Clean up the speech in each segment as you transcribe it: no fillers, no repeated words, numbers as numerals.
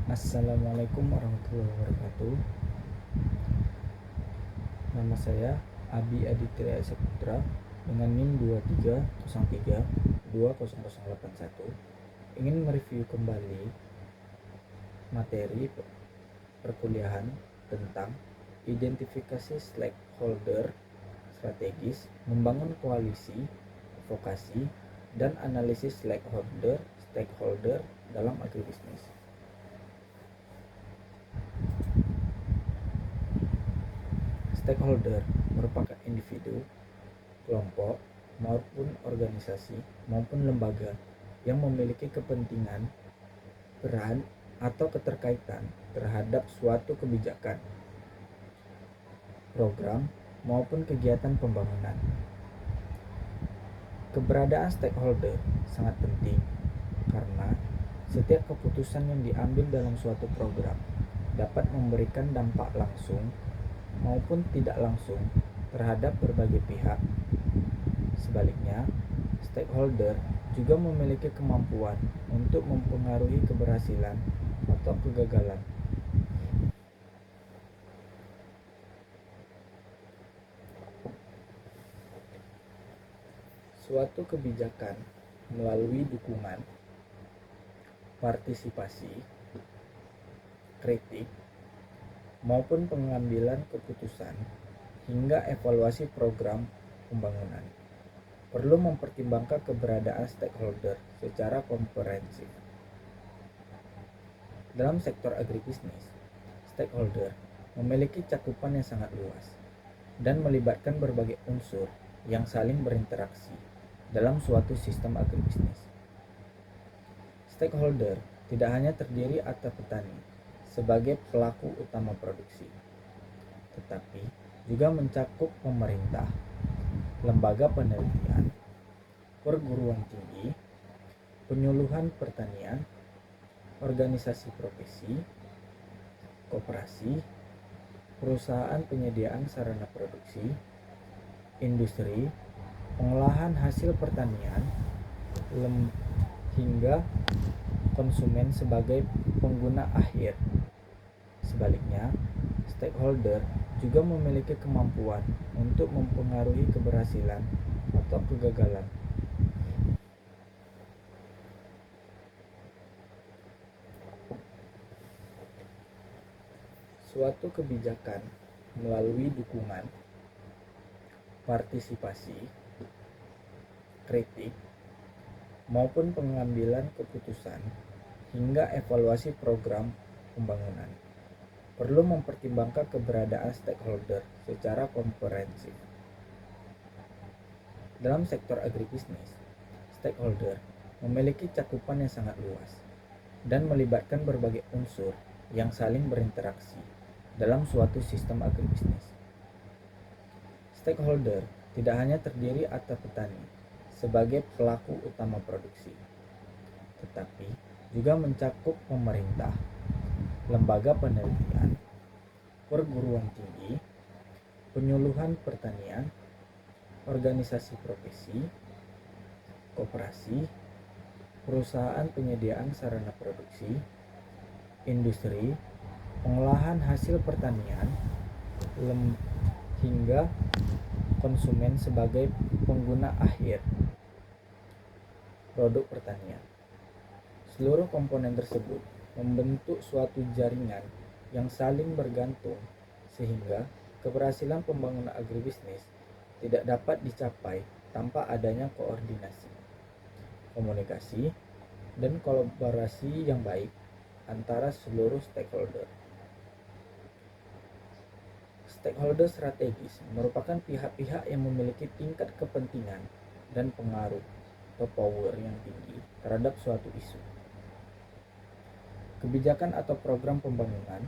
Assalamualaikum warahmatullahi wabarakatuh. Nama saya Abi Aditya Saputra dengan NIM 2303200081. Ingin mereview kembali materi perkuliahan tentang identifikasi stakeholder strategis, membangun koalisi, advokasi, dan analisis stakeholder dalam agribisnis. Stakeholder merupakan individu, kelompok, maupun organisasi maupun lembaga yang memiliki kepentingan, peran, atau keterkaitan terhadap suatu kebijakan, program, maupun kegiatan pembangunan. Keberadaan stakeholder sangat penting karena setiap keputusan yang diambil dalam suatu program dapat memberikan dampak langsung maupun tidak langsung terhadap berbagai pihak. Sebaliknya, stakeholder juga memiliki kemampuan untuk mempengaruhi keberhasilan atau kegagalan. Suatu kebijakan melalui dukungan, partisipasi, kritik, maupun pengambilan keputusan hingga evaluasi program pembangunan perlu mempertimbangkan keberadaan stakeholder secara komprehensif. Dalam sektor agribisnis, stakeholder memiliki cakupan yang sangat luas dan melibatkan berbagai unsur yang saling berinteraksi dalam suatu sistem agribisnis. Stakeholder tidak hanya terdiri atas petani sebagai pelaku utama produksi, tetapi juga mencakup pemerintah, lembaga penelitian, perguruan tinggi, penyuluhan pertanian, organisasi profesi, koperasi, perusahaan penyediaan sarana produksi, industri, pengolahan hasil pertanian, hingga konsumen sebagai pengguna akhir. Sebaliknya, stakeholder juga memiliki kemampuan untuk mempengaruhi keberhasilan atau kegagalan. Suatu kebijakan melalui dukungan, partisipasi, kritik, maupun pengambilan keputusan hingga evaluasi program pembangunan perlu mempertimbangkan keberadaan stakeholder secara komprehensif. Dalam sektor agribisnis, stakeholder memiliki cakupan yang sangat luas dan melibatkan berbagai unsur yang saling berinteraksi dalam suatu sistem agribisnis. Stakeholder tidak hanya terdiri atas petani sebagai pelaku utama produksi, tetapi juga mencakup pemerintah, lembaga penelitian, perguruan tinggi, penyuluhan pertanian, organisasi profesi, koperasi, perusahaan penyediaan sarana produksi, industri, pengolahan hasil pertanian, hingga konsumen sebagai pengguna akhir produk pertanian. Seluruh komponen tersebut membentuk suatu jaringan yang saling bergantung sehingga keberhasilan pembangunan agribisnis tidak dapat dicapai tanpa adanya koordinasi, komunikasi, dan kolaborasi yang baik antara seluruh stakeholder. Stakeholder strategis merupakan pihak-pihak yang memiliki tingkat kepentingan dan pengaruh atau power yang tinggi terhadap suatu isu, kebijakan atau program pembangunan.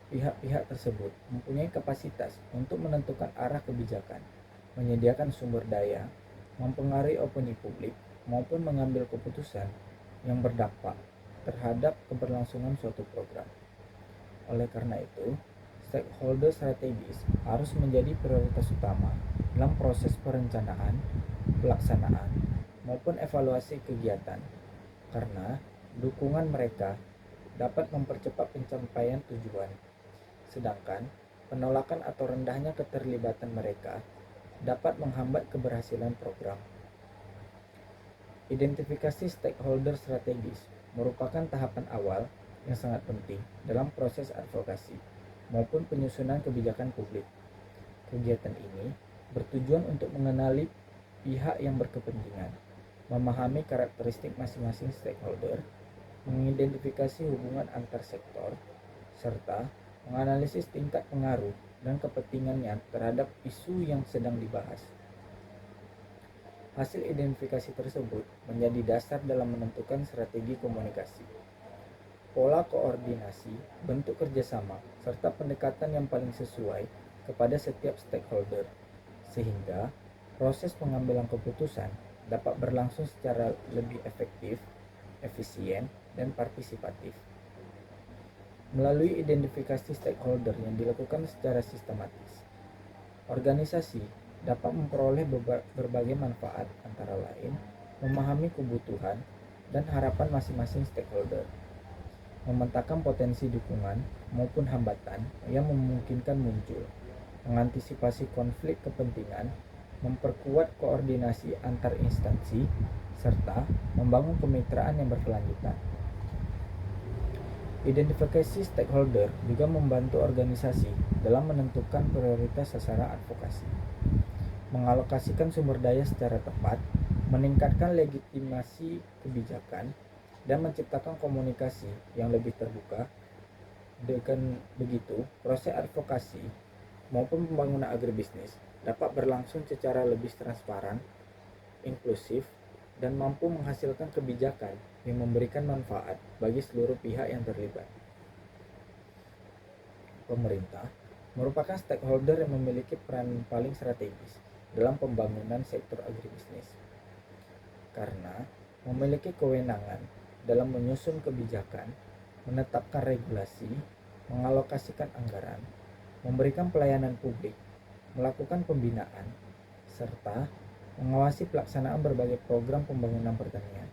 Pihak-pihak tersebut mempunyai kapasitas untuk menentukan arah kebijakan, menyediakan sumber daya, mempengaruhi opini publik, maupun mengambil keputusan yang berdampak terhadap keberlangsungan suatu program. Oleh karena itu, stakeholder strategis harus menjadi prioritas utama dalam proses perencanaan, pelaksanaan, maupun evaluasi kegiatan, karena dukungan mereka dapat mempercepat pencapaian tujuan, sedangkan penolakan atau rendahnya keterlibatan mereka dapat menghambat keberhasilan program. Identifikasi stakeholder strategis merupakan tahapan awal yang sangat penting dalam proses advokasi maupun penyusunan kebijakan publik. Kegiatan ini bertujuan untuk mengenali pihak yang berkepentingan, memahami karakteristik masing-masing stakeholder, mengidentifikasi hubungan antar sektor, serta menganalisis tingkat pengaruh dan kepentingannya terhadap isu yang sedang dibahas. Hasil identifikasi tersebut menjadi dasar dalam menentukan strategi komunikasi, pola koordinasi, bentuk kerjasama, serta pendekatan yang paling sesuai kepada setiap stakeholder, sehingga proses pengambilan keputusan dapat berlangsung secara lebih efektif, efisien, dan partisipatif. Melalui identifikasi stakeholder yang dilakukan secara sistematis, organisasi dapat memperoleh berbagai manfaat, antara lain memahami kebutuhan dan harapan masing-masing stakeholder, memetakan potensi dukungan maupun hambatan yang memungkinkan muncul, mengantisipasi konflik kepentingan, memperkuat koordinasi antar instansi, serta membangun kemitraan yang berkelanjutan. Identifikasi stakeholder juga membantu organisasi dalam menentukan prioritas sasaran advokasi, mengalokasikan sumber daya secara tepat, meningkatkan legitimasi kebijakan, dan menciptakan komunikasi yang lebih terbuka. Dengan begitu, proses advokasi maupun pembangunan agribisnis dapat berlangsung secara lebih transparan, inklusif, dan mampu menghasilkan kebijakan yang memberikan manfaat bagi seluruh pihak yang terlibat. Pemerintah merupakan stakeholder yang memiliki peran paling strategis dalam pembangunan sektor agribisnis, karena memiliki kewenangan dalam menyusun kebijakan, menetapkan regulasi, mengalokasikan anggaran, memberikan pelayanan publik, melakukan pembinaan, serta mengawasi pelaksanaan berbagai program pembangunan pertanian.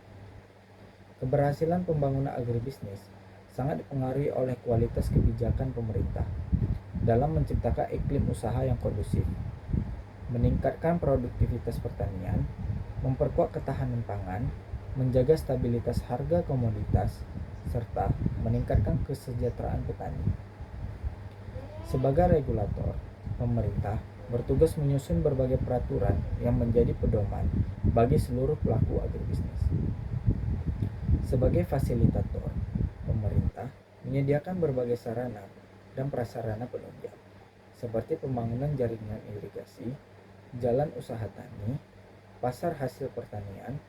Keberhasilan pembangunan agribisnis sangat dipengaruhi oleh kualitas kebijakan pemerintah dalam menciptakan iklim usaha yang kondusif, meningkatkan produktivitas pertanian, memperkuat ketahanan pangan, menjaga stabilitas harga komoditas, serta meningkatkan kesejahteraan petani. Sebagai regulator, pemerintah bertugas menyusun berbagai peraturan yang menjadi pedoman bagi seluruh pelaku agribisnis. Sebagai fasilitator, pemerintah menyediakan berbagai sarana dan prasarana penunjang, seperti pembangunan jaringan irigasi, jalan usaha tani, pasar hasil pertanian,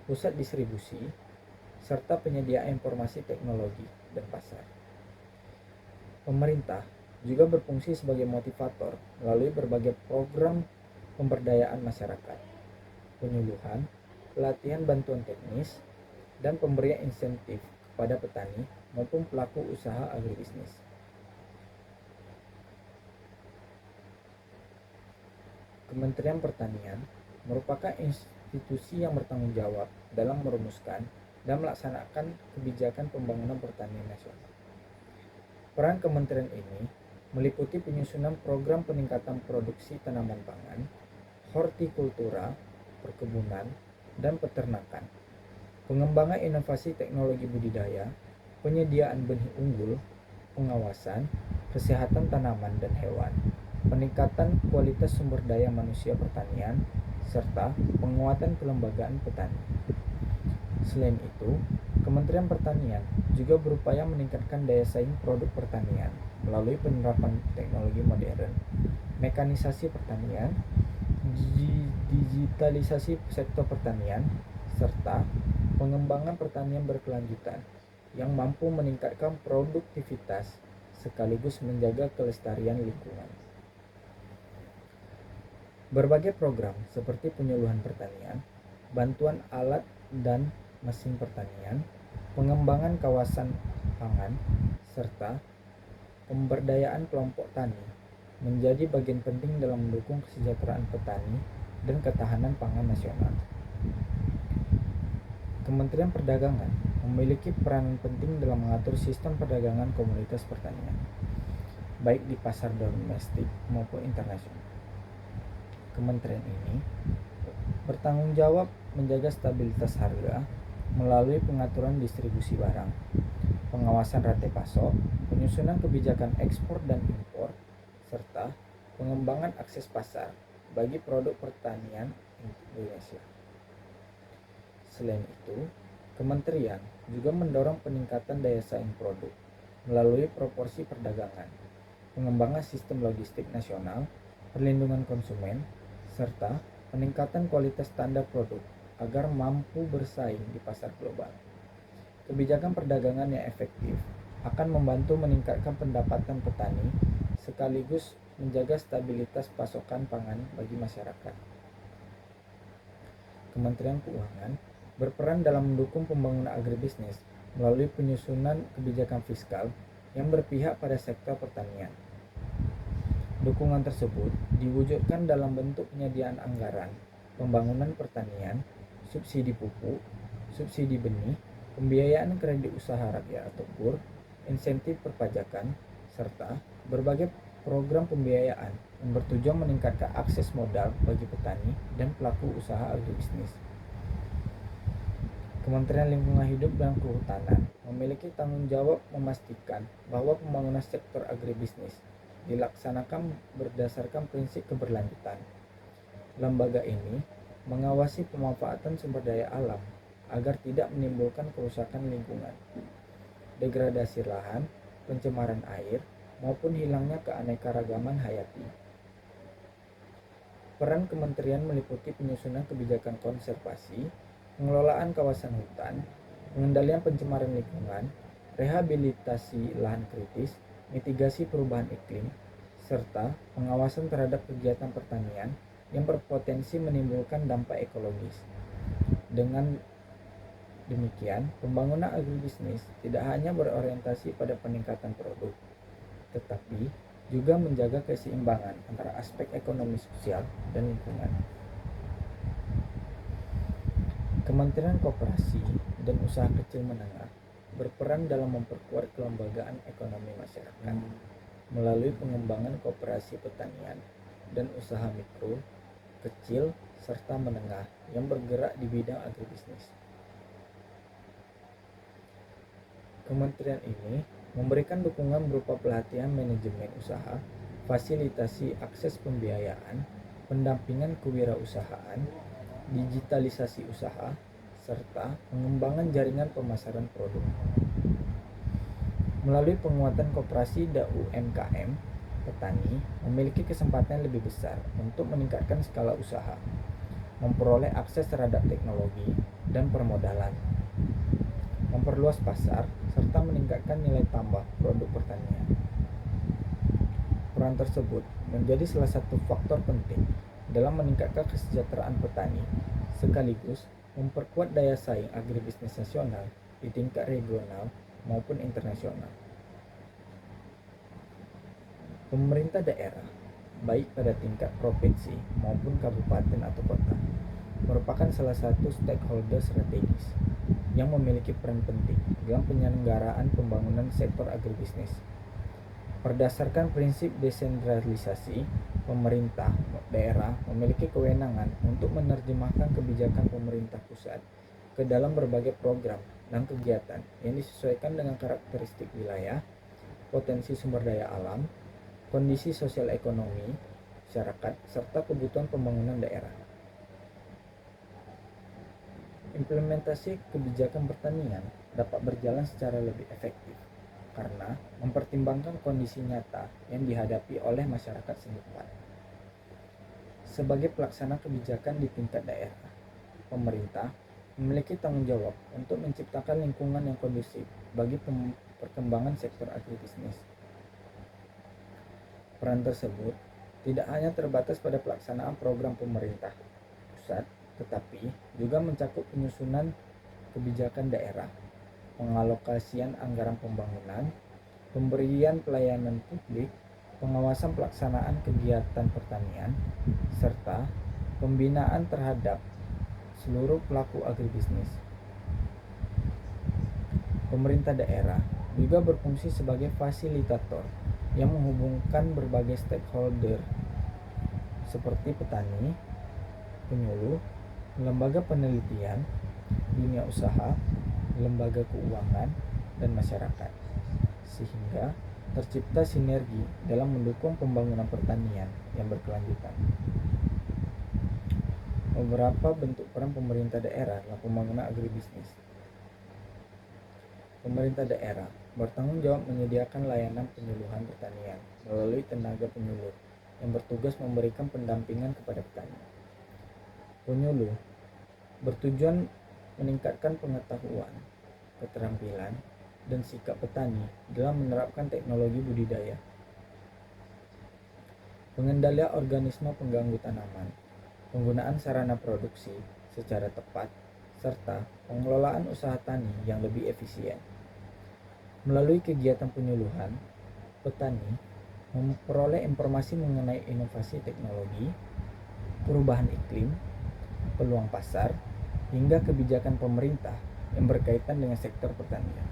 pusat distribusi, serta penyediaan informasi teknologi dan pasar. Pemerintah juga berfungsi sebagai motivator melalui berbagai program pemberdayaan masyarakat, penyuluhan, pelatihan bantuan teknis, dan pemberian insentif kepada petani maupun pelaku usaha agribisnis. Kementerian Pertanian merupakan institusi yang bertanggung jawab dalam merumuskan dan melaksanakan kebijakan pembangunan pertanian nasional. Peran kementerian ini meliputi penyusunan program peningkatan produksi tanaman pangan, hortikultura, perkebunan, dan peternakan, pengembangan inovasi teknologi budidaya, penyediaan benih unggul, pengawasan, kesehatan tanaman dan hewan, peningkatan kualitas sumber daya manusia pertanian, serta penguatan kelembagaan petani. Selain itu, Kementerian Pertanian juga berupaya meningkatkan daya saing produk pertanian melalui penerapan teknologi modern, mekanisasi pertanian, digitalisasi sektor pertanian, serta pengembangan pertanian berkelanjutan yang mampu meningkatkan produktivitas sekaligus menjaga kelestarian lingkungan. Berbagai program seperti penyuluhan pertanian, bantuan alat dan mesin pertanian, pengembangan kawasan pangan, serta pemberdayaan kelompok tani menjadi bagian penting dalam mendukung kesejahteraan petani dan ketahanan pangan nasional. Kementerian Perdagangan memiliki peranan penting dalam mengatur sistem perdagangan komoditas pertanian, baik di pasar domestik maupun internasional. Kementerian ini bertanggung jawab menjaga stabilitas harga melalui pengaturan distribusi barang, pengawasan rantai pasok, penyusunan kebijakan ekspor dan impor, serta pengembangan akses pasar bagi produk pertanian Indonesia. Selain itu, kementerian juga mendorong peningkatan daya saing produk melalui proporsi perdagangan, pengembangan sistem logistik nasional, perlindungan konsumen, serta peningkatan kualitas standar produk agar mampu bersaing di pasar global. Kebijakan perdagangan yang efektif akan membantu meningkatkan pendapatan petani sekaligus menjaga stabilitas pasokan pangan bagi masyarakat. Kementerian Keuangan berperan dalam mendukung pembangunan agribisnis melalui penyusunan kebijakan fiskal yang berpihak pada sektor pertanian. Dukungan tersebut diwujudkan dalam bentuk penyediaan anggaran, pembangunan pertanian, subsidi pupuk, subsidi benih, pembiayaan kredit usaha rakyat atau KUR, insentif perpajakan, serta berbagai program pembiayaan yang bertujuan meningkatkan akses modal bagi petani dan pelaku usaha agribisnis. Kementerian Lingkungan Hidup dan Kehutanan memiliki tanggung jawab memastikan bahwa pembangunan sektor agribisnis dilaksanakan berdasarkan prinsip keberlanjutan. Lembaga ini mengawasi pemanfaatan sumber daya alam agar tidak menimbulkan kerusakan lingkungan, degradasi lahan, pencemaran air, maupun hilangnya keanekaragaman hayati. Peran kementerian meliputi penyusunan kebijakan konservasi, pengelolaan kawasan hutan, pengendalian pencemaran lingkungan, rehabilitasi lahan kritis, mitigasi perubahan iklim, serta pengawasan terhadap kegiatan pertanian yang berpotensi menimbulkan dampak ekologis. Dengan demikian, pembangunan agribisnis tidak hanya berorientasi pada peningkatan produk, tetapi juga menjaga keseimbangan antara aspek ekonomi, sosial, dan lingkungan. Kementerian Koperasi dan Usaha Kecil Menengah berperan dalam memperkuat kelembagaan ekonomi masyarakat melalui pengembangan koperasi pertanian dan usaha mikro, kecil, serta menengah yang bergerak di bidang agribisnis. Kementerian ini memberikan dukungan berupa pelatihan manajemen usaha, fasilitasi akses pembiayaan, pendampingan kewirausahaan, digitalisasi usaha, serta pengembangan jaringan pemasaran produk. Melalui penguatan koperasi dan UMKM, petani memiliki kesempatan lebih besar untuk meningkatkan skala usaha, memperoleh akses terhadap teknologi dan permodalan, memperluas pasar, serta meningkatkan nilai tambah produk pertanian. Peran tersebut menjadi salah satu faktor penting dalam meningkatkan kesejahteraan petani, sekaligus memperkuat daya saing agribisnis nasional di tingkat regional maupun internasional. Pemerintah daerah, baik pada tingkat provinsi maupun kabupaten atau kota, merupakan salah satu stakeholder strategis yang memiliki peran penting dalam penyelenggaraan pembangunan sektor agribisnis. Berdasarkan prinsip desentralisasi, pemerintah daerah memiliki kewenangan untuk menerjemahkan kebijakan pemerintah pusat ke dalam berbagai program dan kegiatan yang disesuaikan dengan karakteristik wilayah, potensi sumber daya alam, kondisi sosial ekonomi masyarakat, serta kebutuhan pembangunan daerah. Implementasi kebijakan pertanian dapat berjalan secara lebih efektif karena mempertimbangkan kondisi nyata yang dihadapi oleh masyarakat setempat. Sebagai pelaksana kebijakan di tingkat daerah, pemerintah memiliki tanggung jawab untuk menciptakan lingkungan yang kondusif bagi perkembangan sektor agribisnis. Peran tersebut tidak hanya terbatas pada pelaksanaan program pemerintah pusat, tetapi juga mencakup penyusunan kebijakan daerah, pengalokasian anggaran pembangunan, pemberian pelayanan publik, pengawasan pelaksanaan kegiatan pertanian, serta pembinaan terhadap seluruh pelaku agribisnis. Pemerintah daerah juga berfungsi sebagai fasilitator yang menghubungkan berbagai stakeholder seperti petani, penyuluh, lembaga penelitian, dunia usaha, lembaga keuangan, dan masyarakat, sehingga tercipta sinergi dalam mendukung pembangunan pertanian yang berkelanjutan. Beberapa bentuk peran pemerintah daerah dalam pembangunan agribisnis. Pemerintah daerah bertanggung jawab menyediakan layanan penyuluhan pertanian melalui tenaga penyuluh yang bertugas memberikan pendampingan kepada petani. Penyuluh bertujuan meningkatkan pengetahuan, keterampilan, dan sikap petani dalam menerapkan teknologi budidaya. Pengendalian organisme pengganggu tanaman, penggunaan sarana produksi secara tepat, serta pengelolaan usaha tani yang lebih efisien. Melalui kegiatan penyuluhan, petani memperoleh informasi mengenai inovasi teknologi, perubahan iklim, peluang pasar, hingga kebijakan pemerintah yang berkaitan dengan sektor pertanian.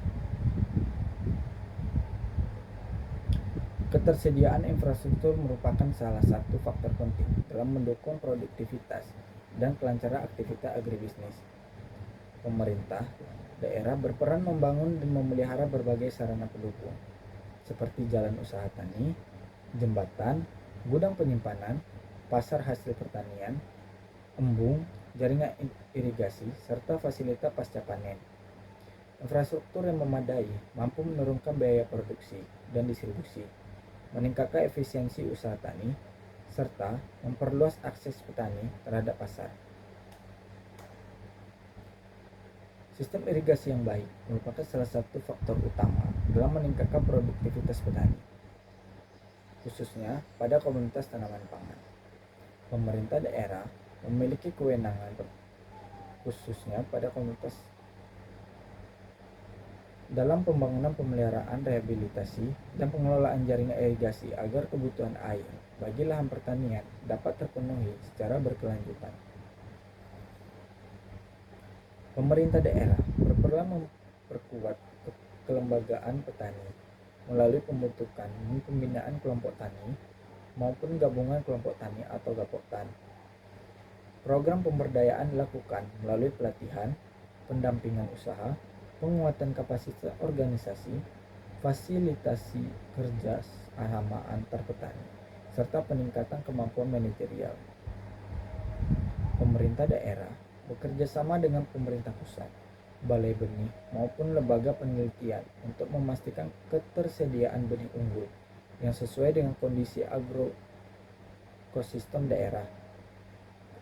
Ketersediaan infrastruktur merupakan salah satu faktor penting dalam mendukung produktivitas dan kelancaran aktivitas agribisnis. Pemerintah daerah berperan membangun dan memelihara berbagai sarana pendukung, seperti jalan usaha tani, jembatan, gudang penyimpanan, pasar hasil pertanian, embung, jaringan irigasi, serta fasilitas pasca panen. Infrastruktur yang memadai mampu menurunkan biaya produksi dan distribusi, meningkatkan efisiensi usaha tani, serta memperluas akses petani terhadap pasar. Sistem irigasi yang baik merupakan salah satu faktor utama dalam meningkatkan produktivitas petani, khususnya pada komunitas tanaman pangan. Pemerintah daerah memiliki kewenangan khususnya pada komunitas dalam pembangunan, pemeliharaan, rehabilitasi, dan pengelolaan jaringan irigasi agar kebutuhan air bagi lahan pertanian dapat terpenuhi secara berkelanjutan. Pemerintah daerah berperan memperkuat kelembagaan petani melalui pembentukan pembinaan kelompok tani maupun gabungan kelompok tani atau gapoktan. Program pemberdayaan dilakukan melalui pelatihan, pendampingan usaha, penguatan kapasitas organisasi, fasilitasi kerja sama antar petani, serta peningkatan kemampuan manajerial. Pemerintah daerah bekerja sama dengan pemerintah pusat, balai benih, maupun lembaga penelitian untuk memastikan ketersediaan benih unggul yang sesuai dengan kondisi agroekosistem daerah.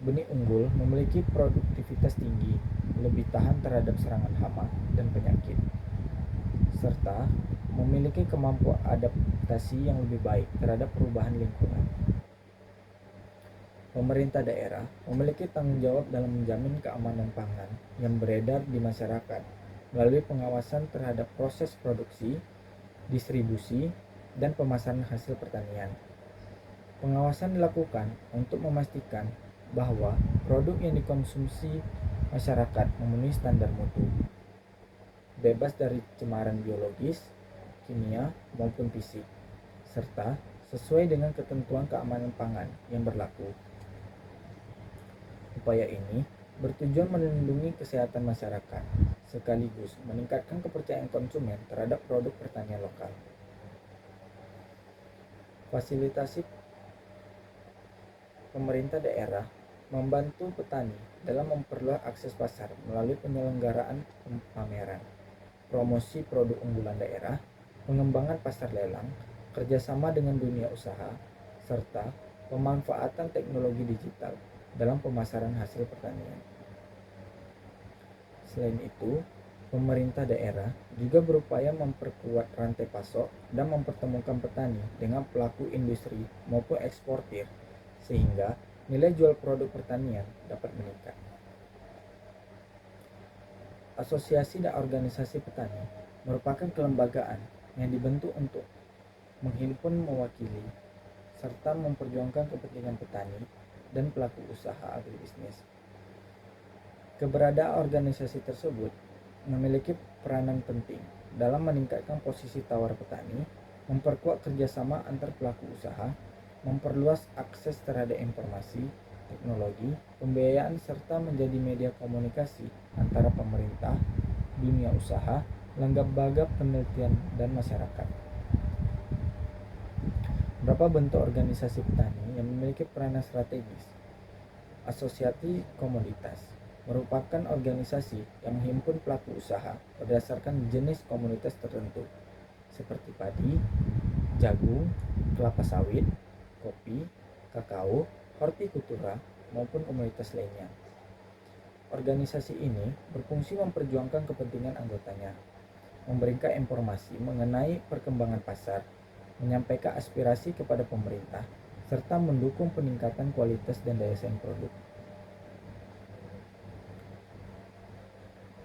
Benih unggul memiliki produktivitas tinggi, lebih tahan terhadap serangan hama dan penyakit, serta memiliki kemampuan adaptasi yang lebih baik terhadap perubahan lingkungan. Pemerintah daerah memiliki tanggung jawab dalam menjamin keamanan pangan yang beredar di masyarakat melalui pengawasan terhadap proses produksi, distribusi, dan pemasaran hasil pertanian. Pengawasan dilakukan untuk memastikan bahwa produk yang dikonsumsi masyarakat memenuhi standar mutu, bebas dari cemaran biologis, kimia, maupun fisik, serta sesuai dengan ketentuan keamanan pangan yang berlaku. Upaya ini bertujuan melindungi kesehatan masyarakat, sekaligus meningkatkan kepercayaan konsumen terhadap produk pertanian lokal. Fasilitasi pemerintah daerah membantu petani dalam memperluas akses pasar melalui penyelenggaraan pameran, promosi produk unggulan daerah, pengembangan pasar lelang, kerjasama dengan dunia usaha, serta pemanfaatan teknologi digital dalam pemasaran hasil pertanian. Selain itu, pemerintah daerah juga berupaya memperkuat rantai pasok dan mempertemukan petani dengan pelaku industri maupun eksportir, sehingga nilai jual produk pertanian dapat meningkat. Asosiasi dan organisasi petani merupakan kelembagaan yang dibentuk untuk menghimpun, mewakili, serta memperjuangkan kepentingan petani dan pelaku usaha agribisnis. Keberadaan organisasi tersebut memiliki peranan penting dalam meningkatkan posisi tawar petani, memperkuat kerjasama antar pelaku usaha, memperluas akses terhadap informasi, teknologi, pembiayaan, serta menjadi media komunikasi antara pemerintah, dunia usaha, lembaga penelitian, dan masyarakat. Beberapa bentuk organisasi petani yang memiliki peranan strategis. Asosiasi komoditas merupakan organisasi yang menghimpun pelaku usaha berdasarkan jenis komoditas tertentu seperti padi, jagung, kelapa sawit, kopi, kakao, hortikultura, maupun komoditas lainnya. Organisasi ini berfungsi memperjuangkan kepentingan anggotanya, memberikan informasi mengenai perkembangan pasar, menyampaikan aspirasi kepada pemerintah, serta mendukung peningkatan kualitas dan daya saing produk.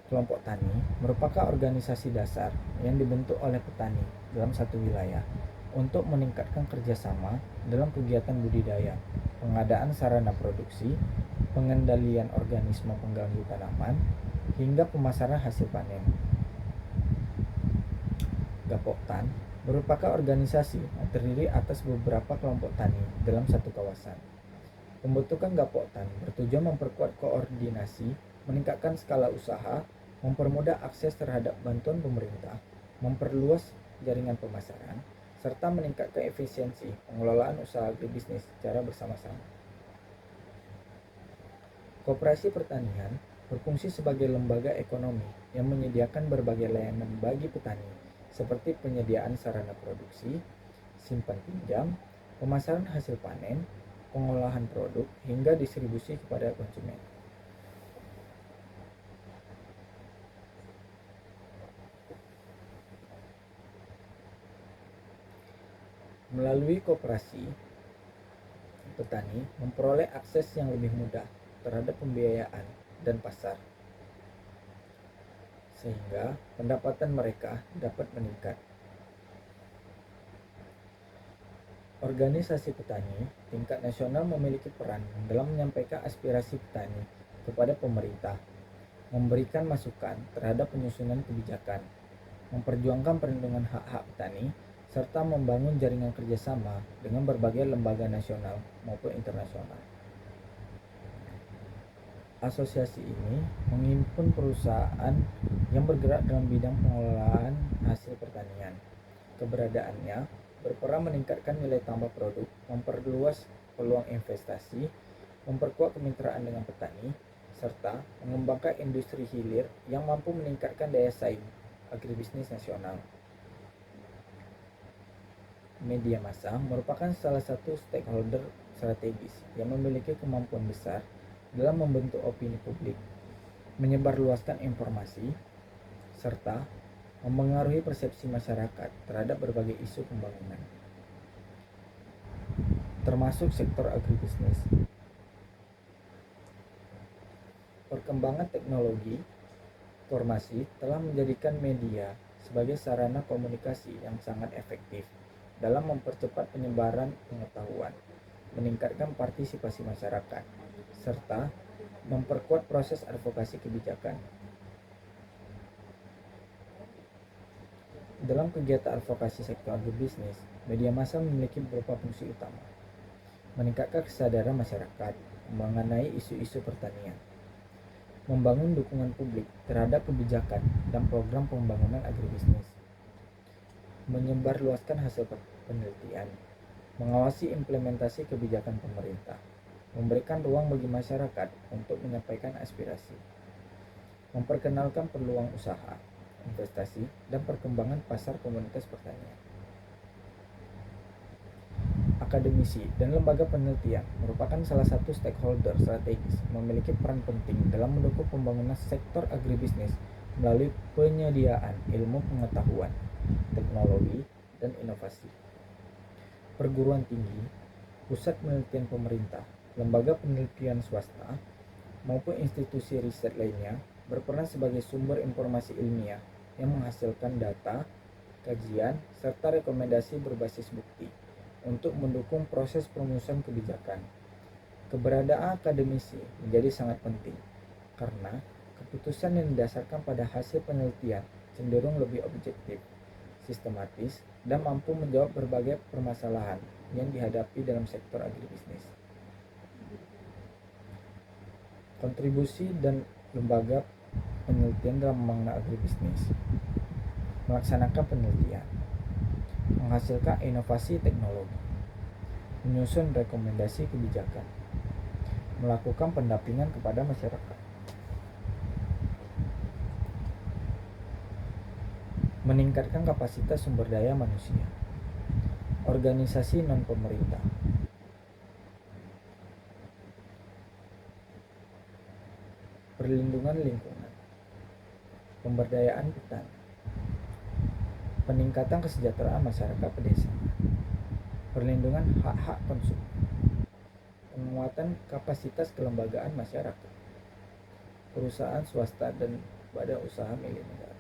Kelompok tani merupakan organisasi dasar yang dibentuk oleh petani dalam satu wilayah untuk meningkatkan kerjasama dalam kegiatan budidaya, pengadaan sarana produksi, pengendalian organisme pengganggu tanaman, hingga pemasaran hasil panen. Gapoktan merupakan organisasi yang terdiri atas beberapa kelompok tani dalam satu kawasan. Pembentukan Gapoktan bertujuan memperkuat koordinasi, meningkatkan skala usaha, mempermudah akses terhadap bantuan pemerintah, memperluas jaringan pemasaran, serta meningkatkan efisiensi pengelolaan usaha agribisnis secara bersama-sama. Koperasi pertanian berfungsi sebagai lembaga ekonomi yang menyediakan berbagai layanan bagi petani, seperti penyediaan sarana produksi, simpan pinjam, pemasaran hasil panen, pengolahan produk, hingga distribusi kepada konsumen. Melalui koperasi, petani memperoleh akses yang lebih mudah terhadap pembiayaan dan pasar, sehingga pendapatan mereka dapat meningkat. Organisasi petani tingkat nasional memiliki peran dalam menyampaikan aspirasi petani kepada pemerintah, memberikan masukan terhadap penyusunan kebijakan, memperjuangkan perlindungan hak-hak petani, serta membangun jaringan kerjasama dengan berbagai lembaga nasional maupun internasional. Asosiasi ini menghimpun perusahaan yang bergerak dalam bidang pengelolaan hasil pertanian. Keberadaannya berperan meningkatkan nilai tambah produk, memperluas peluang investasi, memperkuat kemitraan dengan petani, serta mengembangkan industri hilir yang mampu meningkatkan daya saing agribisnis nasional. Media massa merupakan salah satu stakeholder strategis yang memiliki kemampuan besar dalam membentuk opini publik, menyebarluaskan informasi, serta mempengaruhi persepsi masyarakat terhadap berbagai isu pembangunan, termasuk sektor agribisnis. Perkembangan teknologi informasi telah menjadikan media sebagai sarana komunikasi yang sangat efektif dalam mempercepat penyebaran pengetahuan, meningkatkan partisipasi masyarakat, serta memperkuat proses advokasi kebijakan. Dalam kegiatan advokasi sektor agribisnis, media massa memiliki beberapa fungsi utama: meningkatkan kesadaran masyarakat mengenai isu-isu pertanian, membangun dukungan publik terhadap kebijakan dan program pembangunan agribisnis, menyebarluaskan hasil penelitian, mengawasi implementasi kebijakan pemerintah, memberikan ruang bagi masyarakat untuk menyampaikan aspirasi, memperkenalkan peluang usaha, investasi, dan perkembangan pasar komoditas pertanian. Akademisi dan lembaga penelitian merupakan salah satu stakeholder strategis memiliki peran penting dalam mendukung pembangunan sektor agribisnis melalui penyediaan ilmu pengetahuan, teknologi, dan inovasi. Perguruan tinggi, pusat penelitian pemerintah, lembaga penelitian swasta, maupun institusi riset lainnya berperan sebagai sumber informasi ilmiah yang menghasilkan data, kajian, serta rekomendasi berbasis bukti untuk mendukung proses perumusan kebijakan. Keberadaan akademisi menjadi sangat penting karena Keputusan yang didasarkan pada hasil penelitian cenderung lebih objektif, sistematis, dan mampu menjawab berbagai permasalahan yang dihadapi dalam sektor agribisnis. Kontribusi dan lembaga penelitian dalam mengenai agribisnis. Melaksanakan penelitian, menghasilkan inovasi teknologi, menyusun rekomendasi kebijakan, melakukan pendampingan kepada masyarakat, meningkatkan kapasitas sumber daya manusia, organisasi non-pemerintah, perlindungan lingkungan, pemberdayaan petani, peningkatan kesejahteraan masyarakat pedesaan, perlindungan hak-hak konsumen, penguatan kapasitas kelembagaan masyarakat, perusahaan swasta dan badan usaha milik negara.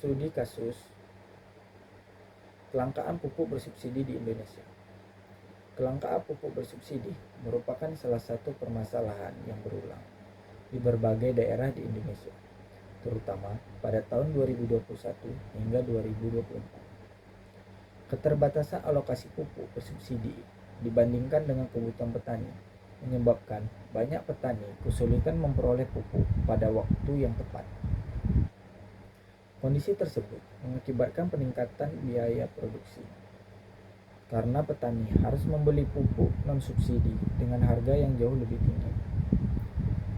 Studi kasus kelangkaan pupuk bersubsidi di Indonesia. Kelangkaan pupuk bersubsidi merupakan salah satu permasalahan yang berulang di berbagai daerah di Indonesia, terutama pada tahun 2021 hingga 2024. Keterbatasan alokasi pupuk bersubsidi dibandingkan dengan kebutuhan petani menyebabkan banyak petani kesulitan memperoleh pupuk pada waktu yang tepat. Kondisi tersebut mengakibatkan peningkatan biaya produksi, karena petani harus membeli pupuk non-subsidi dengan harga yang jauh lebih tinggi.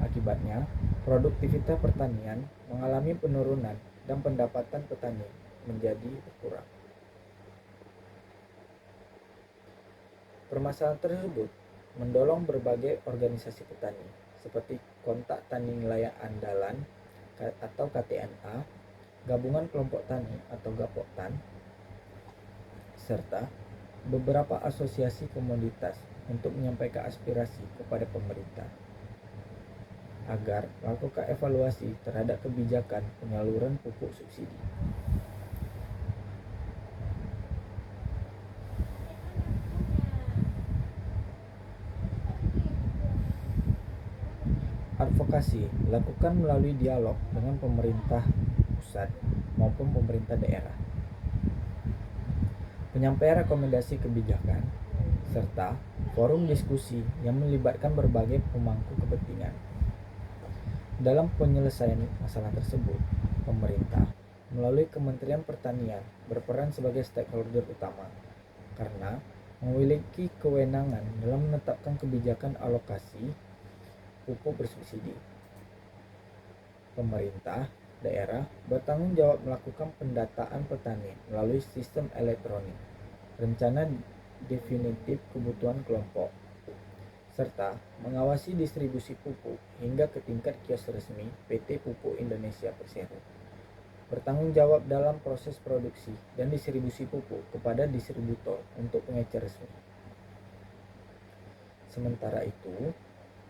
Akibatnya, produktivitas pertanian mengalami penurunan dan pendapatan petani menjadi berkurang. Permasalahan tersebut mendorong berbagai organisasi petani seperti Kontak Tani Nelayan Andalan atau KTNA, Gabungan Kelompok Tani atau Gapoktan, serta beberapa asosiasi komoditas untuk menyampaikan aspirasi kepada pemerintah agar melakukan evaluasi terhadap kebijakan penyaluran pupuk subsidi. Advokasi dilakukan melalui dialog dengan pemerintah pusat maupun pemerintah daerah, penyampaian rekomendasi kebijakan, serta forum diskusi yang melibatkan berbagai pemangku kepentingan. Dalam penyelesaian masalah tersebut, pemerintah melalui Kementerian Pertanian berperan sebagai stakeholder utama karena memiliki kewenangan dalam menetapkan kebijakan alokasi pupuk bersubsidi. Pemerintah daerah bertanggung jawab melakukan pendataan petani melalui sistem elektronik, rencana definitif kebutuhan kelompok, serta mengawasi distribusi pupuk hingga ke tingkat kios resmi PT Pupuk Indonesia Persero. Bertanggung jawab dalam proses produksi dan distribusi pupuk kepada distributor untuk pengecer resmi. Sementara itu,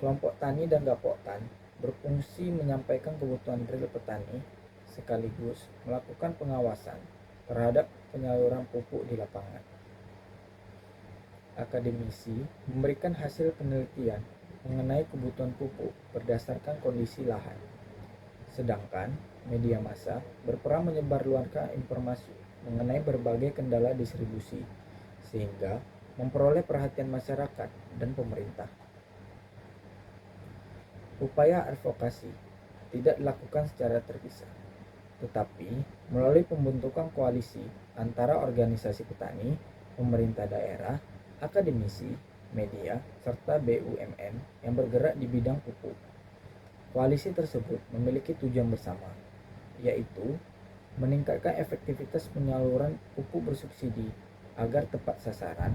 kelompok tani dan gapoktan berfungsi menyampaikan kebutuhan real petani sekaligus melakukan pengawasan terhadap penyaluran pupuk di lapangan. Akademisi memberikan hasil penelitian mengenai kebutuhan pupuk berdasarkan kondisi lahan, sedangkan media massa berperan menyebarluaskan informasi mengenai berbagai kendala distribusi sehingga memperoleh perhatian masyarakat dan pemerintah. Upaya advokasi tidak dilakukan secara terpisah, tetapi melalui pembentukan koalisi antara organisasi petani, pemerintah daerah, akademisi, media, serta BUMN yang bergerak di bidang pupuk. Koalisi tersebut memiliki tujuan bersama, yaitu meningkatkan efektivitas penyaluran pupuk bersubsidi agar tepat sasaran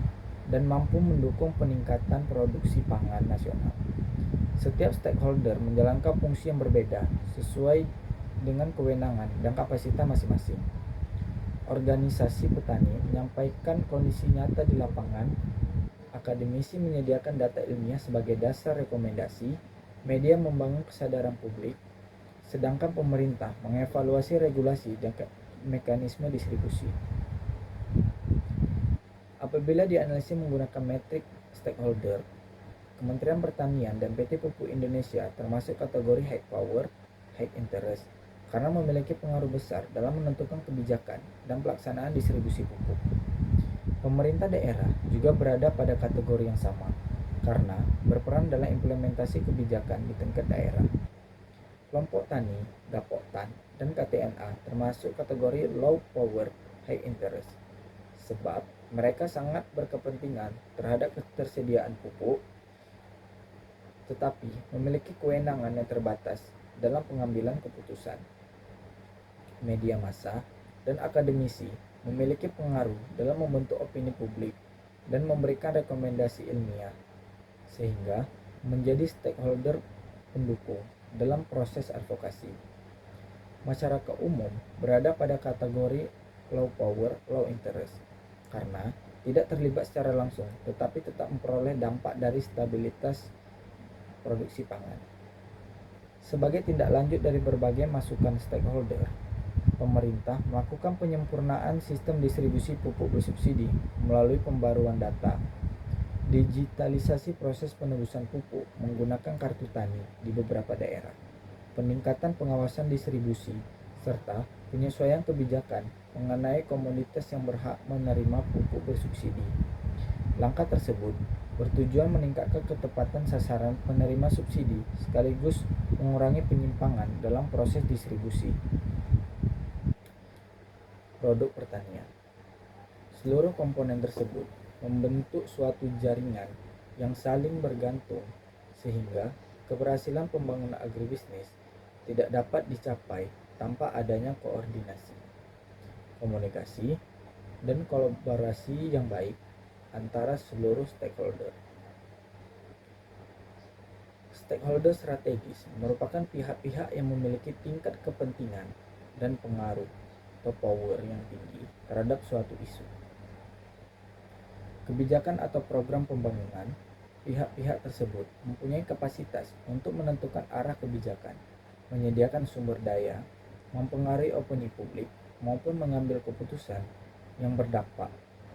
dan mampu mendukung peningkatan produksi pangan nasional. Setiap stakeholder menjalankan fungsi yang berbeda sesuai dengan kewenangan dan kapasitas masing-masing. Organisasi petani menyampaikan kondisi nyata di lapangan, akademisi menyediakan data ilmiah sebagai dasar rekomendasi, media membangun kesadaran publik, sedangkan pemerintah mengevaluasi regulasi dan mekanisme distribusi. Apabila dianalisis menggunakan metrik stakeholder, Kementerian Pertanian dan PT Pupuk Indonesia termasuk kategori high power, high interest karena memiliki pengaruh besar dalam menentukan kebijakan dan pelaksanaan distribusi pupuk. Pemerintah daerah juga berada pada kategori yang sama karena berperan dalam implementasi kebijakan di tingkat daerah. Kelompok tani, Gapoktan, dan KTNA termasuk kategori low power, high interest sebab mereka sangat berkepentingan terhadap ketersediaan pupuk tetapi memiliki kewenangan yang terbatas dalam pengambilan keputusan. Media massa dan akademisi memiliki pengaruh dalam membentuk opini publik dan memberikan rekomendasi ilmiah, sehingga menjadi stakeholder pendukung dalam proses advokasi. Masyarakat umum berada pada kategori low power, low interest, karena tidak terlibat secara langsung tetapi tetap memperoleh dampak dari stabilitas produksi pangan. Sebagai tindak lanjut dari berbagai masukan stakeholder, pemerintah melakukan penyempurnaan sistem distribusi pupuk bersubsidi melalui pembaruan data, digitalisasi proses penebusan pupuk menggunakan kartu tani di beberapa daerah, peningkatan pengawasan distribusi, serta penyesuaian kebijakan mengenai komoditas yang berhak menerima pupuk bersubsidi. Langkah tersebut bertujuan meningkatkan ketepatan sasaran penerima subsidi sekaligus mengurangi penyimpangan dalam proses distribusi produk pertanian. Seluruh komponen tersebut membentuk suatu jaringan yang saling bergantung sehingga keberhasilan pembangunan agribisnis tidak dapat dicapai tanpa adanya koordinasi, komunikasi, dan kolaborasi yang baik antara seluruh stakeholder. Stakeholder strategis merupakan pihak-pihak yang memiliki tingkat kepentingan dan pengaruh atau power yang tinggi terhadap suatu isu. Kebijakan atau program pembangunan, pihak-pihak tersebut mempunyai kapasitas untuk menentukan arah kebijakan, menyediakan sumber daya, mempengaruhi opini publik, maupun mengambil keputusan yang berdampak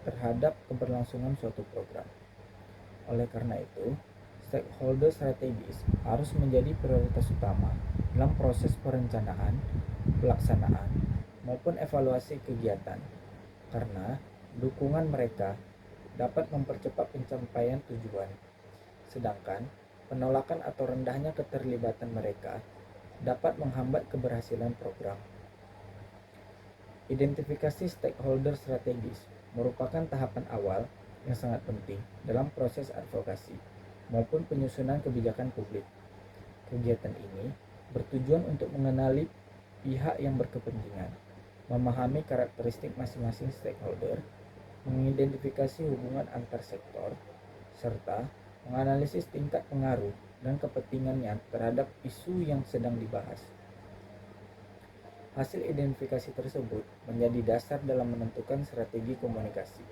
terhadap keberlangsungan suatu program. Oleh karena itu, stakeholder strategis harus menjadi prioritas utama dalam proses perencanaan, pelaksanaan, maupun evaluasi kegiatan, karena dukungan mereka dapat mempercepat pencapaian tujuan, sedangkan penolakan atau rendahnya keterlibatan mereka dapat menghambat keberhasilan program. Identifikasi stakeholder strategis merupakan tahapan awal yang sangat penting dalam proses advokasi maupun penyusunan kebijakan publik. Kegiatan ini bertujuan untuk mengenali pihak yang berkepentingan, memahami karakteristik masing-masing stakeholder, mengidentifikasi hubungan antar sektor, serta menganalisis tingkat pengaruh dan kepentingannya terhadap isu yang sedang dibahas. Hasil identifikasi tersebut menjadi dasar dalam menentukan strategi komunikasi,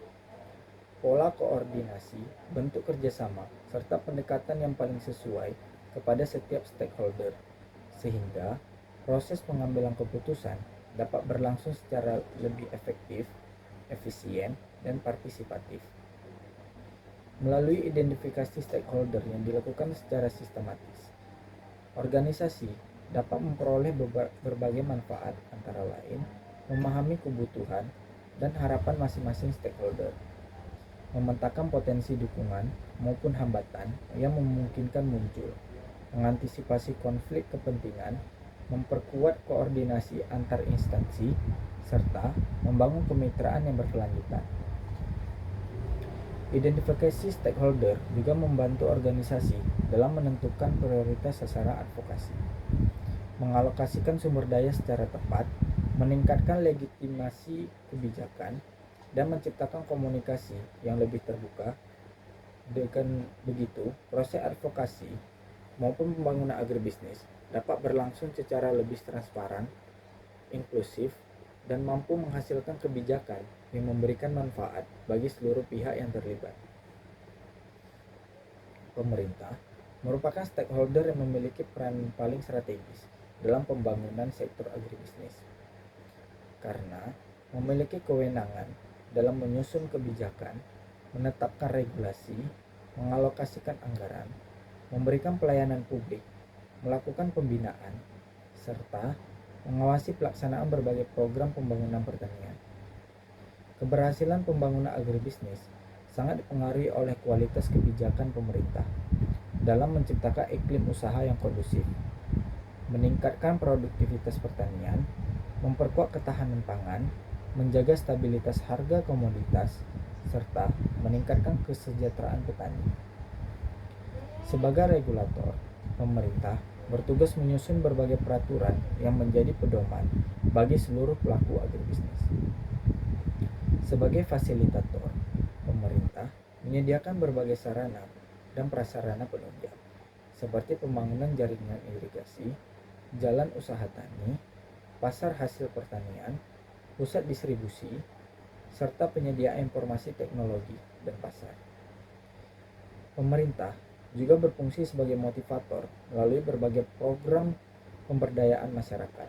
pola koordinasi, bentuk kerjasama, serta pendekatan yang paling sesuai kepada setiap stakeholder, sehingga proses pengambilan keputusan dapat berlangsung secara lebih efektif, efisien, dan partisipatif. Melalui identifikasi stakeholder yang dilakukan secara sistematis, organisasi dapat memperoleh berbagai manfaat, antara lain memahami kebutuhan dan harapan masing-masing stakeholder, memetakan potensi dukungan maupun hambatan yang memungkinkan muncul, mengantisipasi konflik kepentingan, memperkuat koordinasi antar instansi, serta membangun kemitraan yang berkelanjutan. Identifikasi stakeholder juga membantu organisasi dalam menentukan prioritas sasaran advokasi, mengalokasikan sumber daya secara tepat, meningkatkan legitimasi kebijakan, dan menciptakan komunikasi yang lebih terbuka. Dengan begitu, proses advokasi maupun pembangunan agribisnis dapat berlangsung secara lebih transparan, inklusif, dan mampu menghasilkan kebijakan yang memberikan manfaat bagi seluruh pihak yang terlibat. Pemerintah merupakan stakeholder yang memiliki peran paling strategis dalam pembangunan sektor agribisnis karena memiliki kewenangan dalam menyusun kebijakan, menetapkan regulasi, mengalokasikan anggaran, memberikan pelayanan publik, melakukan pembinaan, serta mengawasi pelaksanaan berbagai program pembangunan pertanian. Keberhasilan pembangunan agribisnis sangat dipengaruhi oleh kualitas kebijakan pemerintah dalam menciptakan iklim usaha yang kondusif, meningkatkan produktivitas pertanian, memperkuat ketahanan pangan, menjaga stabilitas harga komoditas, serta meningkatkan kesejahteraan petani. Sebagai regulator, pemerintah bertugas menyusun berbagai peraturan yang menjadi pedoman bagi seluruh pelaku agribisnis. Sebagai fasilitator, pemerintah menyediakan berbagai sarana dan prasarana penunjang, seperti pembangunan jaringan irigasi, jalan usaha tani, pasar hasil pertanian, pusat distribusi, serta penyediaan informasi teknologi dan pasar. Pemerintah juga berfungsi sebagai motivator melalui berbagai program pemberdayaan masyarakat,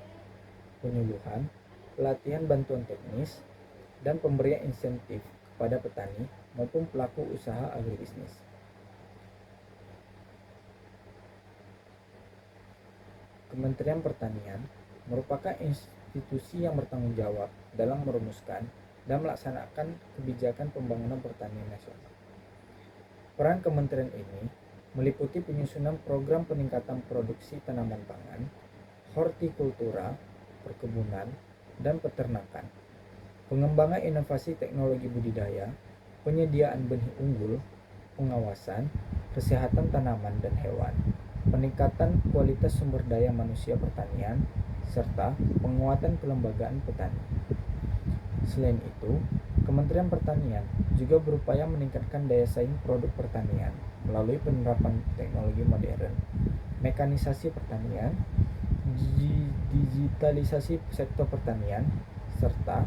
penyuluhan, pelatihan bantuan teknis, dan pemberian insentif kepada petani maupun pelaku usaha agribisnis. Kementerian Pertanian merupakan institusi yang bertanggung jawab dalam merumuskan dan melaksanakan kebijakan pembangunan pertanian nasional. Peran kementerian ini meliputi penyusunan program peningkatan produksi tanaman pangan, hortikultura, perkebunan, dan peternakan, pengembangan inovasi teknologi budidaya, penyediaan benih unggul, pengawasan, kesehatan tanaman dan hewan, peningkatan kualitas sumber daya manusia pertanian, serta penguatan kelembagaan petani. Selain itu, Kementerian Pertanian juga berupaya meningkatkan daya saing produk pertanian melalui penerapan teknologi modern, mekanisasi pertanian, digitalisasi sektor pertanian, serta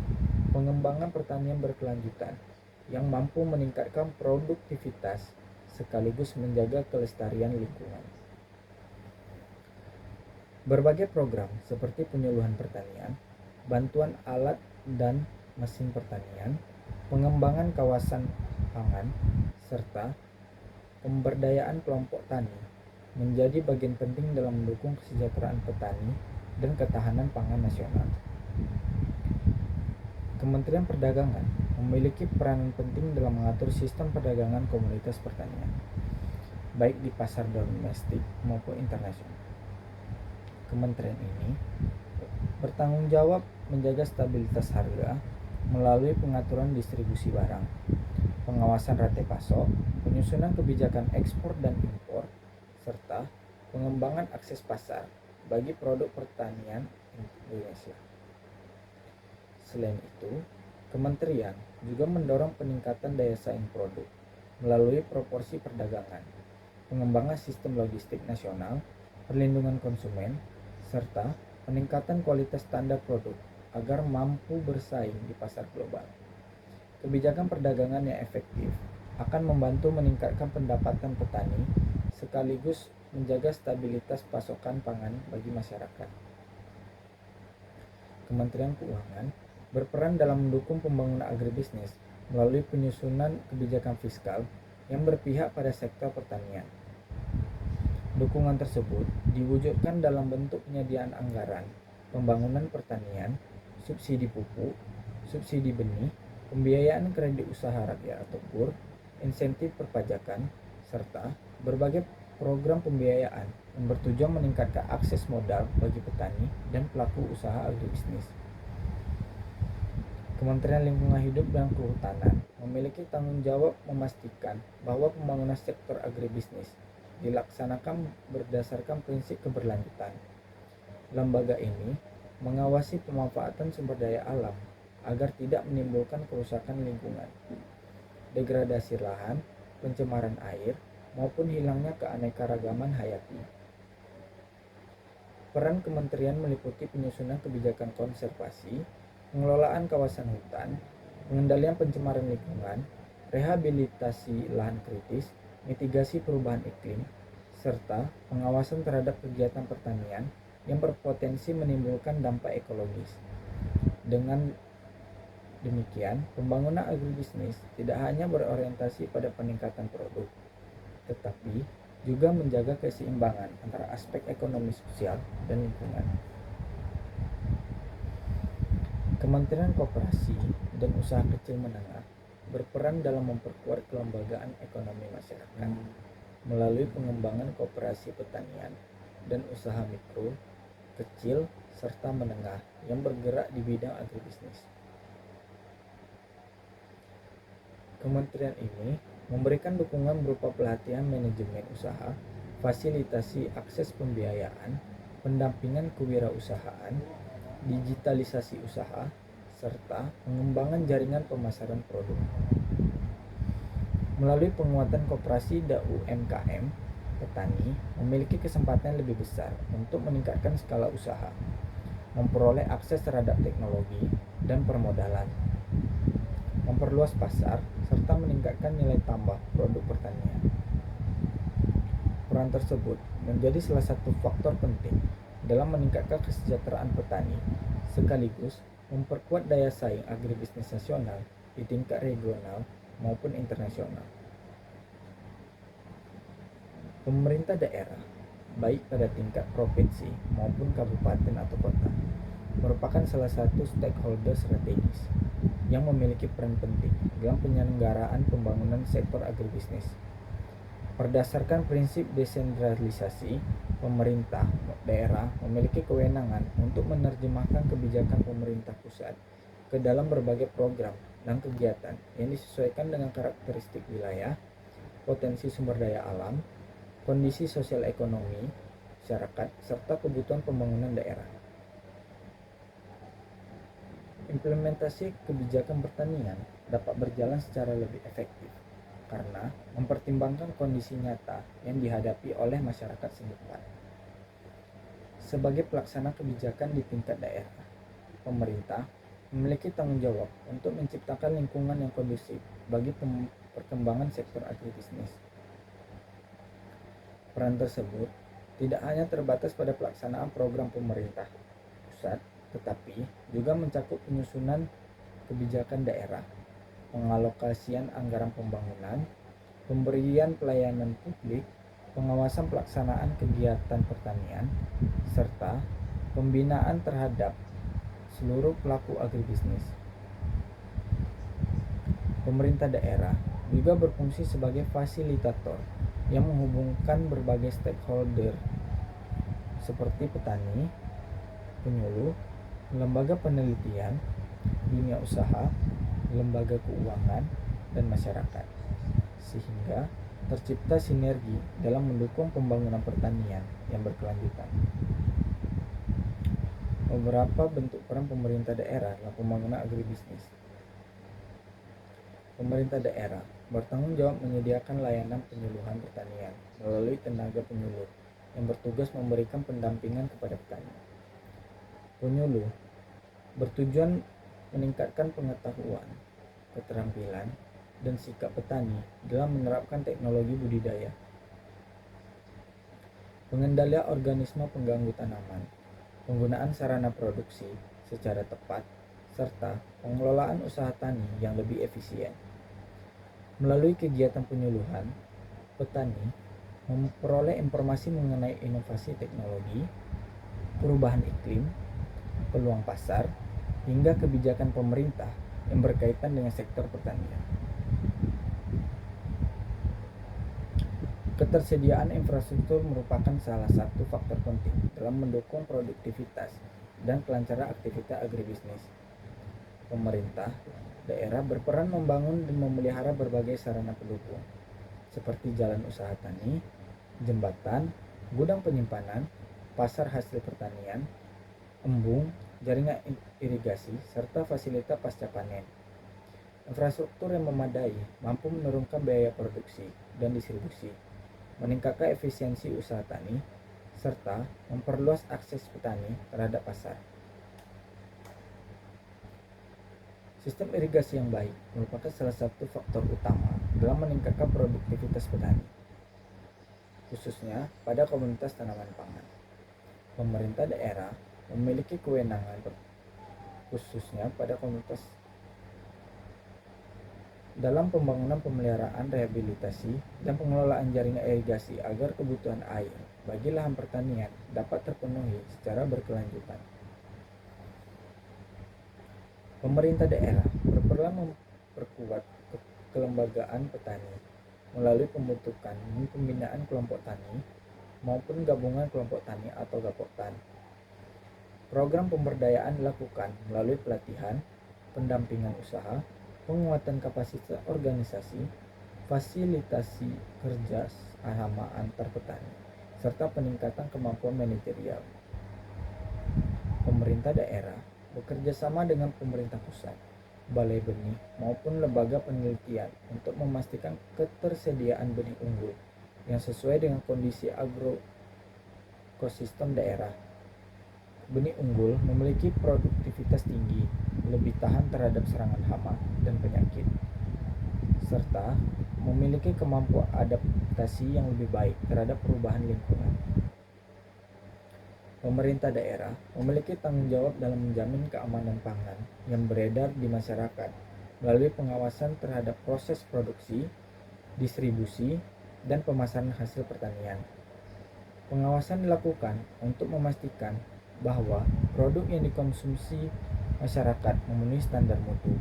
pengembangan pertanian berkelanjutan yang mampu meningkatkan produktivitas sekaligus menjaga kelestarian lingkungan. Berbagai program seperti penyuluhan pertanian, bantuan alat dan mesin pertanian, pengembangan kawasan pangan, serta pemberdayaan kelompok tani menjadi bagian penting dalam mendukung kesejahteraan petani dan ketahanan pangan nasional. Kementerian Perdagangan memiliki peranan penting dalam mengatur sistem perdagangan komoditas pertanian, baik di pasar domestik maupun internasional. Kementerian ini bertanggung jawab menjaga stabilitas harga melalui pengaturan distribusi barang, pengawasan rantai pasok, penyusunan kebijakan ekspor dan impor, serta pengembangan akses pasar bagi produk pertanian Indonesia. Selain itu, kementerian juga mendorong peningkatan daya saing produk melalui proporsi perdagangan, pengembangan sistem logistik nasional, perlindungan konsumen, serta peningkatan kualitas standar produk agar mampu bersaing di pasar global. Kebijakan perdagangan yang efektif akan membantu meningkatkan pendapatan petani sekaligus menjaga stabilitas pasokan pangan bagi masyarakat. Kementerian Keuangan berperan dalam mendukung pembangunan agribisnis melalui penyusunan kebijakan fiskal yang berpihak pada sektor pertanian. Dukungan tersebut diwujudkan dalam bentuk penyediaan anggaran, pembangunan pertanian, subsidi pupuk, subsidi benih, pembiayaan kredit usaha rakyat atau KUR, insentif perpajakan, serta berbagai program pembiayaan yang bertujuan meningkatkan akses modal bagi petani dan pelaku usaha agribisnis. Kementerian Lingkungan Hidup dan Kehutanan memiliki tanggung jawab memastikan bahwa pembangunan sektor agribisnis dilaksanakan berdasarkan prinsip keberlanjutan. Lembaga ini mengawasi pemanfaatan sumber daya alam agar tidak menimbulkan kerusakan lingkungan, degradasi lahan, pencemaran air, maupun hilangnya keanekaragaman hayati. Peran kementerian meliputi penyusunan kebijakan konservasi, pengelolaan kawasan hutan, pengendalian pencemaran lingkungan, rehabilitasi lahan kritis, mitigasi perubahan iklim, serta pengawasan terhadap kegiatan pertanian yang berpotensi menimbulkan dampak ekologis. Dengan Demikian, pembangunan agribisnis tidak hanya berorientasi pada peningkatan produk, tetapi juga menjaga keseimbangan antara aspek ekonomi sosial dan lingkungan. Kementerian Koperasi dan Usaha Kecil Menengah berperan dalam memperkuat kelembagaan ekonomi masyarakat melalui pengembangan koperasi pertanian dan usaha mikro, kecil, serta menengah yang bergerak di bidang agribisnis. Kementerian ini memberikan dukungan berupa pelatihan manajemen usaha, fasilitasi akses pembiayaan, pendampingan kewirausahaan, digitalisasi usaha, serta pengembangan jaringan pemasaran produk. Melalui penguatan koperasi dan UMKM, petani memiliki kesempatan lebih besar untuk meningkatkan skala usaha, memperoleh akses terhadap teknologi dan permodalan, memperluas pasar, serta meningkatkan nilai tambah produk pertanian. Peran tersebut menjadi salah satu faktor penting dalam meningkatkan kesejahteraan petani, sekaligus memperkuat daya saing agribisnis nasional di tingkat regional maupun internasional. Pemerintah daerah, baik pada tingkat provinsi maupun kabupaten atau kota, merupakan salah satu stakeholder strategis yang memiliki peran penting dalam penyelenggaraan pembangunan sektor agribisnis. Berdasarkan prinsip desentralisasi, pemerintah daerah memiliki kewenangan untuk menerjemahkan kebijakan pemerintah pusat ke dalam berbagai program dan kegiatan yang disesuaikan dengan karakteristik wilayah, potensi sumber daya alam, kondisi sosial ekonomi masyarakat, serta kebutuhan pembangunan daerah. Implementasi kebijakan pertanian dapat berjalan secara lebih efektif karena mempertimbangkan kondisi nyata yang dihadapi oleh masyarakat setempat. Sebagai pelaksana kebijakan di tingkat daerah, pemerintah memiliki tanggung jawab untuk menciptakan lingkungan yang kondusif bagi perkembangan sektor agribisnis. Peran tersebut tidak hanya terbatas pada pelaksanaan program pemerintah pusat, tetapi juga mencakup penyusunan kebijakan daerah, pengalokasian anggaran pembangunan, pemberian pelayanan publik, pengawasan pelaksanaan kegiatan pertanian, serta pembinaan terhadap seluruh pelaku agribisnis. Pemerintah daerah juga berfungsi sebagai fasilitator yang menghubungkan berbagai stakeholder seperti petani, penyuluh, lembaga penelitian, dunia usaha, lembaga keuangan, dan masyarakat, sehingga tercipta sinergi dalam mendukung pembangunan pertanian yang berkelanjutan. Beberapa bentuk peran pemerintah daerah dalam pembangunan agribisnis. Pemerintah daerah bertanggung jawab menyediakan layanan penyuluhan pertanian melalui tenaga penyuluh yang bertugas memberikan pendampingan kepada petani. Penyuluh bertujuan meningkatkan pengetahuan, keterampilan, dan sikap petani dalam menerapkan teknologi budidaya, pengendalian organisme pengganggu tanaman, penggunaan sarana produksi secara tepat, serta pengelolaan usaha tani yang lebih efisien. Melalui kegiatan penyuluhan, petani memperoleh informasi mengenai inovasi teknologi, perubahan iklim, peluang pasar, hingga kebijakan pemerintah yang berkaitan dengan sektor pertanian. Ketersediaan infrastruktur merupakan salah satu faktor penting dalam mendukung produktivitas dan kelancaran aktivitas agribisnis. Pemerintah daerah berperan membangun dan memelihara berbagai sarana pendukung, seperti jalan usaha tani, jembatan, gudang penyimpanan, pasar hasil pertanian, embung, jaringan irigasi, serta fasilitas pasca panen. Infrastruktur yang memadai mampu menurunkan biaya produksi dan distribusi, meningkatkan efisiensi usaha tani, serta memperluas akses petani terhadap pasar. Sistem irigasi yang baik merupakan salah satu faktor utama dalam meningkatkan produktivitas petani, khususnya pada komunitas tanaman pangan. Pemerintah daerah memiliki kewenangan khususnya pada komunitas dalam pembangunan, pemeliharaan, rehabilitasi, dan pengelolaan jaringan irigasi agar kebutuhan air bagi lahan pertanian dapat terpenuhi secara berkelanjutan. Pemerintah daerah berperan memperkuat kelembagaan petani melalui pembentukan pembinaan kelompok tani maupun gabungan kelompok tani atau Gapoktan. Program pemberdayaan dilakukan melalui pelatihan, pendampingan usaha, penguatan kapasitas organisasi, fasilitasi kerja sama antar petani, serta peningkatan kemampuan manajerial. Pemerintah daerah bekerja sama dengan pemerintah pusat, balai benih, maupun lembaga penelitian untuk memastikan ketersediaan benih unggul yang sesuai dengan kondisi agroekosistem daerah. Benih unggul memiliki produktivitas tinggi, lebih tahan terhadap serangan hama dan penyakit, serta memiliki kemampuan adaptasi yang lebih baik terhadap perubahan lingkungan. Pemerintah daerah memiliki tanggung jawab dalam menjamin keamanan pangan yang beredar di masyarakat melalui pengawasan terhadap proses produksi, distribusi, dan pemasaran hasil pertanian. Pengawasan dilakukan untuk memastikan bahwa produk yang dikonsumsi masyarakat memenuhi standar mutu,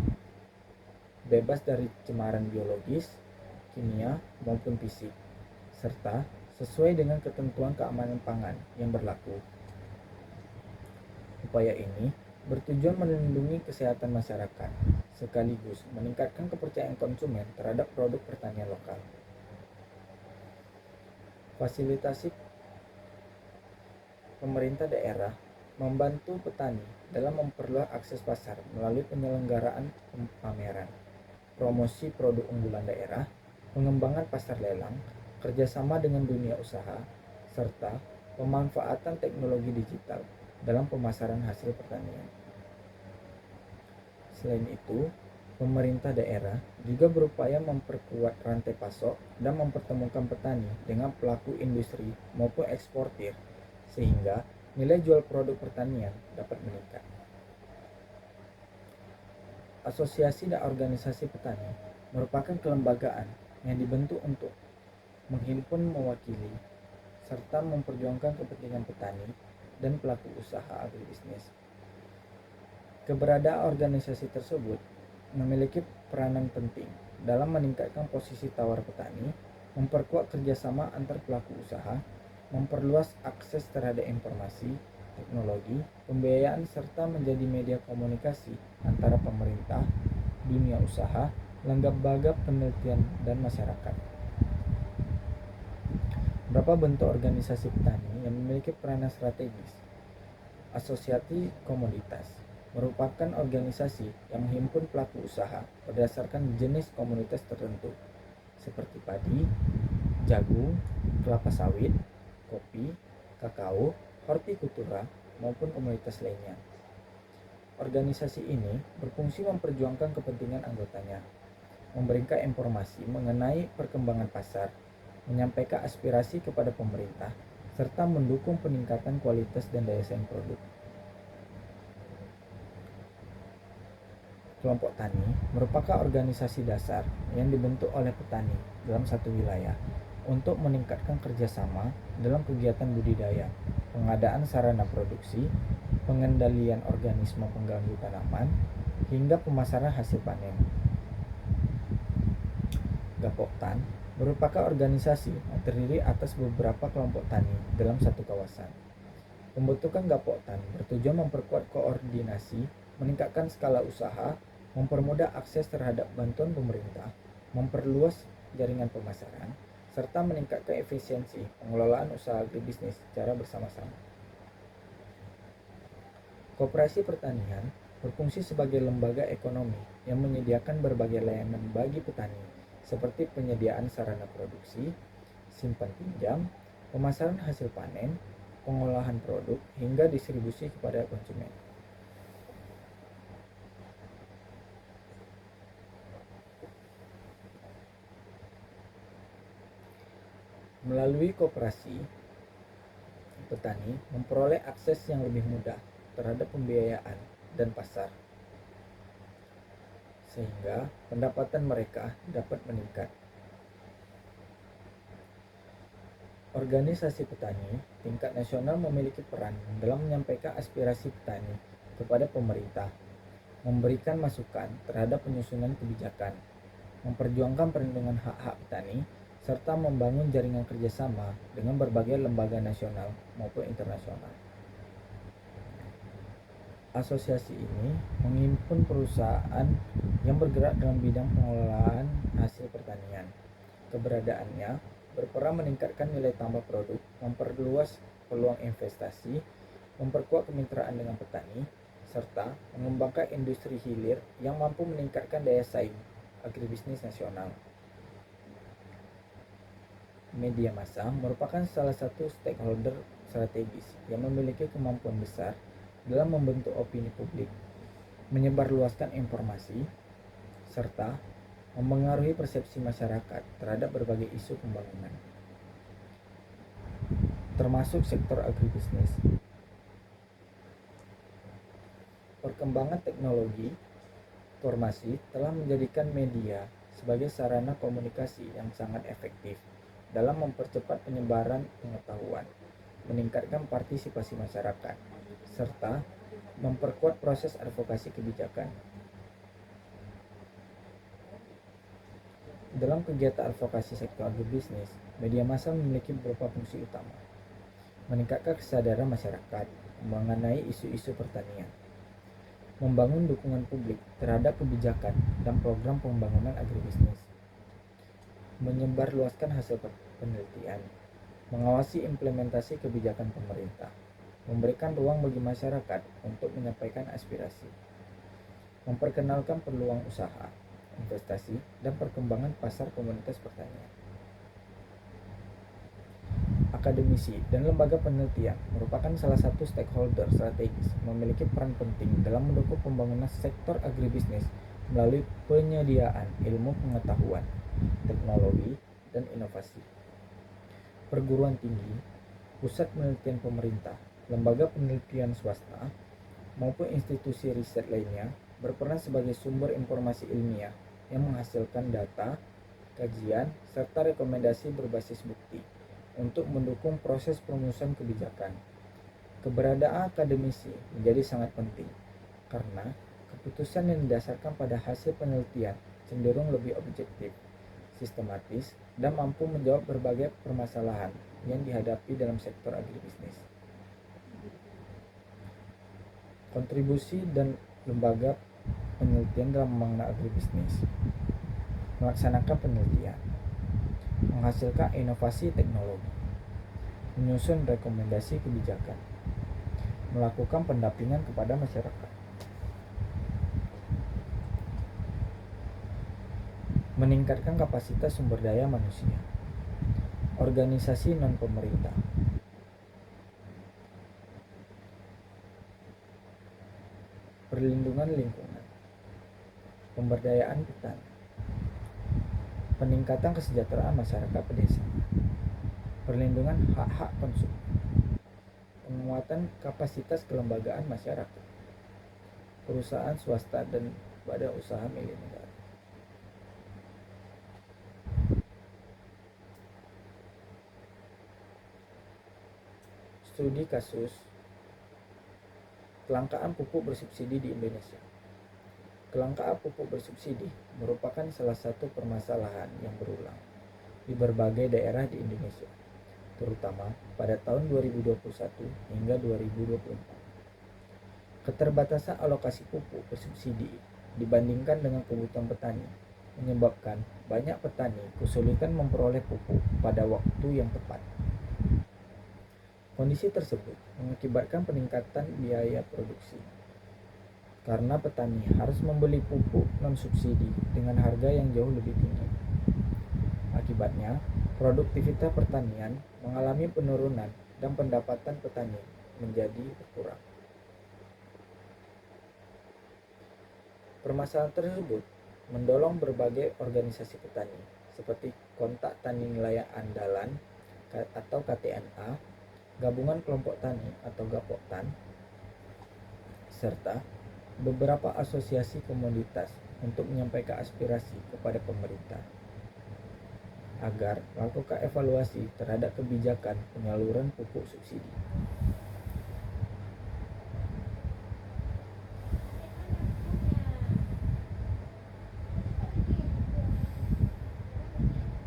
bebas dari cemaran biologis, kimia, maupun fisik, serta sesuai dengan ketentuan keamanan pangan yang berlaku. Upaya ini bertujuan melindungi kesehatan masyarakat, sekaligus meningkatkan kepercayaan konsumen terhadap produk pertanian lokal. Fasilitasi pemerintah daerah membantu petani dalam memperluas akses pasar melalui penyelenggaraan pameran, promosi produk unggulan daerah, pengembangan pasar lelang, kerjasama dengan dunia usaha, serta pemanfaatan teknologi digital dalam pemasaran hasil pertanian. Selain itu, pemerintah daerah juga berupaya memperkuat rantai pasok dan mempertemukan petani dengan pelaku industri maupun eksportir sehingga nilai jual produk pertanian dapat meningkat. Asosiasi dan organisasi petani merupakan kelembagaan yang dibentuk untuk menghimpun, mewakili, serta memperjuangkan kepentingan petani dan pelaku usaha agribisnis. Keberadaan organisasi tersebut memiliki peranan penting dalam meningkatkan posisi tawar petani, memperkuat kerjasama antar pelaku usaha, memperluas akses terhadap informasi, teknologi, pembiayaan, serta menjadi media komunikasi antara pemerintah, dunia usaha, lembaga penelitian, dan masyarakat. Beberapa bentuk organisasi petani yang memiliki peranan strategis. Asosiasi komoditas merupakan organisasi yang menghimpun pelaku usaha berdasarkan jenis komoditas tertentu seperti padi, jagung, kelapa sawit, kopi, kakao, hortikultura, maupun komoditas lainnya. Organisasi ini berfungsi memperjuangkan kepentingan anggotanya, memberikan informasi mengenai perkembangan pasar, menyampaikan aspirasi kepada pemerintah, serta mendukung peningkatan kualitas dan daya saing produk. Kelompok tani merupakan organisasi dasar yang dibentuk oleh petani dalam satu wilayah untuk meningkatkan kerjasama dalam kegiatan budidaya, pengadaan sarana produksi, pengendalian organisme pengganggu tanaman, hingga pemasaran hasil panen. Gapoktan merupakan organisasi yang terdiri atas beberapa kelompok tani dalam satu kawasan. Pembentukan Gapoktan bertujuan memperkuat koordinasi, meningkatkan skala usaha, mempermudah akses terhadap bantuan pemerintah, memperluas jaringan pemasaran, serta meningkatkan efisiensi pengelolaan usaha agribisnis secara bersama-sama. Koperasi pertanian berfungsi sebagai lembaga ekonomi yang menyediakan berbagai layanan bagi petani, seperti penyediaan sarana produksi, simpan pinjam, pemasaran hasil panen, pengolahan produk, hingga distribusi kepada konsumen. Melalui koperasi, petani memperoleh akses yang lebih mudah terhadap pembiayaan dan pasar, sehingga pendapatan mereka dapat meningkat. Organisasi petani tingkat nasional memiliki peran dalam menyampaikan aspirasi petani kepada pemerintah, memberikan masukan terhadap penyusunan kebijakan, memperjuangkan perlindungan hak-hak petani, serta membangun jaringan kerjasama dengan berbagai lembaga nasional maupun internasional. Asosiasi ini menghimpun perusahaan yang bergerak dalam bidang pengelolaan hasil pertanian. Keberadaannya berperan meningkatkan nilai tambah produk, memperluas peluang investasi, memperkuat kemitraan dengan petani, serta mengembangkan industri hilir yang mampu meningkatkan daya saing agribisnis nasional. Media massa merupakan salah satu stakeholder strategis yang memiliki kemampuan besar dalam membentuk opini publik, menyebarluaskan informasi, serta mempengaruhi persepsi masyarakat terhadap berbagai isu pembangunan, termasuk sektor agribisnis. Perkembangan teknologi informasi telah menjadikan media sebagai sarana komunikasi yang sangat efektif dalam mempercepat penyebaran pengetahuan, meningkatkan partisipasi masyarakat, serta memperkuat proses advokasi kebijakan. Dalam kegiatan advokasi sektor agribisnis, media massa memiliki beberapa fungsi utama: meningkatkan kesadaran masyarakat mengenai isu-isu pertanian, membangun dukungan publik terhadap kebijakan dan program pembangunan agribisnis, menyebarluaskan hasil penelitian, mengawasi implementasi kebijakan pemerintah, memberikan ruang bagi masyarakat untuk menyampaikan aspirasi, memperkenalkan peluang usaha, investasi, dan perkembangan pasar komunitas pertanian. Akademisi dan lembaga penelitian merupakan salah satu stakeholder strategis, memiliki peran penting dalam mendukung pembangunan sektor agribisnis melalui penyediaan ilmu pengetahuan, teknologi, dan inovasi. Perguruan tinggi, pusat penelitian pemerintah, lembaga penelitian swasta, maupun institusi riset lainnya berperan sebagai sumber informasi ilmiah yang menghasilkan data, kajian, serta rekomendasi berbasis bukti untuk mendukung proses perumusan kebijakan. Keberadaan akademisi menjadi sangat penting karena keputusan yang didasarkan pada hasil penelitian cenderung lebih objektif, sistematis, dan mampu menjawab berbagai permasalahan yang dihadapi dalam sektor agribisnis. Kontribusi dan lembaga penelitian dalam pembangunan agribisnis: melaksanakan penelitian, menghasilkan inovasi teknologi, menyusun rekomendasi kebijakan, melakukan pendampingan kepada masyarakat, meningkatkan kapasitas sumber daya manusia, organisasi non-pemerintah, perlindungan lingkungan, pemberdayaan petani, peningkatan kesejahteraan masyarakat pedesaan, perlindungan hak-hak konsumen, penguatan kapasitas kelembagaan masyarakat, perusahaan swasta dan badan usaha milik negara. Studi kasus kelangkaan pupuk bersubsidi di Indonesia. Kelangkaan pupuk bersubsidi merupakan salah satu permasalahan yang berulang di berbagai daerah di Indonesia, terutama pada tahun 2021 hingga 2024. Keterbatasan alokasi pupuk bersubsidi dibandingkan dengan kebutuhan petani menyebabkan banyak petani kesulitan memperoleh pupuk pada waktu yang tepat. Kondisi tersebut mengakibatkan peningkatan biaya produksi, karena petani harus membeli pupuk non-subsidi dengan harga yang jauh lebih tinggi. Akibatnya, produktivitas pertanian mengalami penurunan dan pendapatan petani menjadi berkurang. Permasalahan tersebut mendorong berbagai organisasi petani seperti Kontak Tani Nelayan Andalan atau KTNA, Gabungan Kelompok Tani atau Gapoktan, serta beberapa asosiasi komoditas untuk menyampaikan aspirasi kepada pemerintah agar melakukan evaluasi terhadap kebijakan penyaluran pupuk subsidi.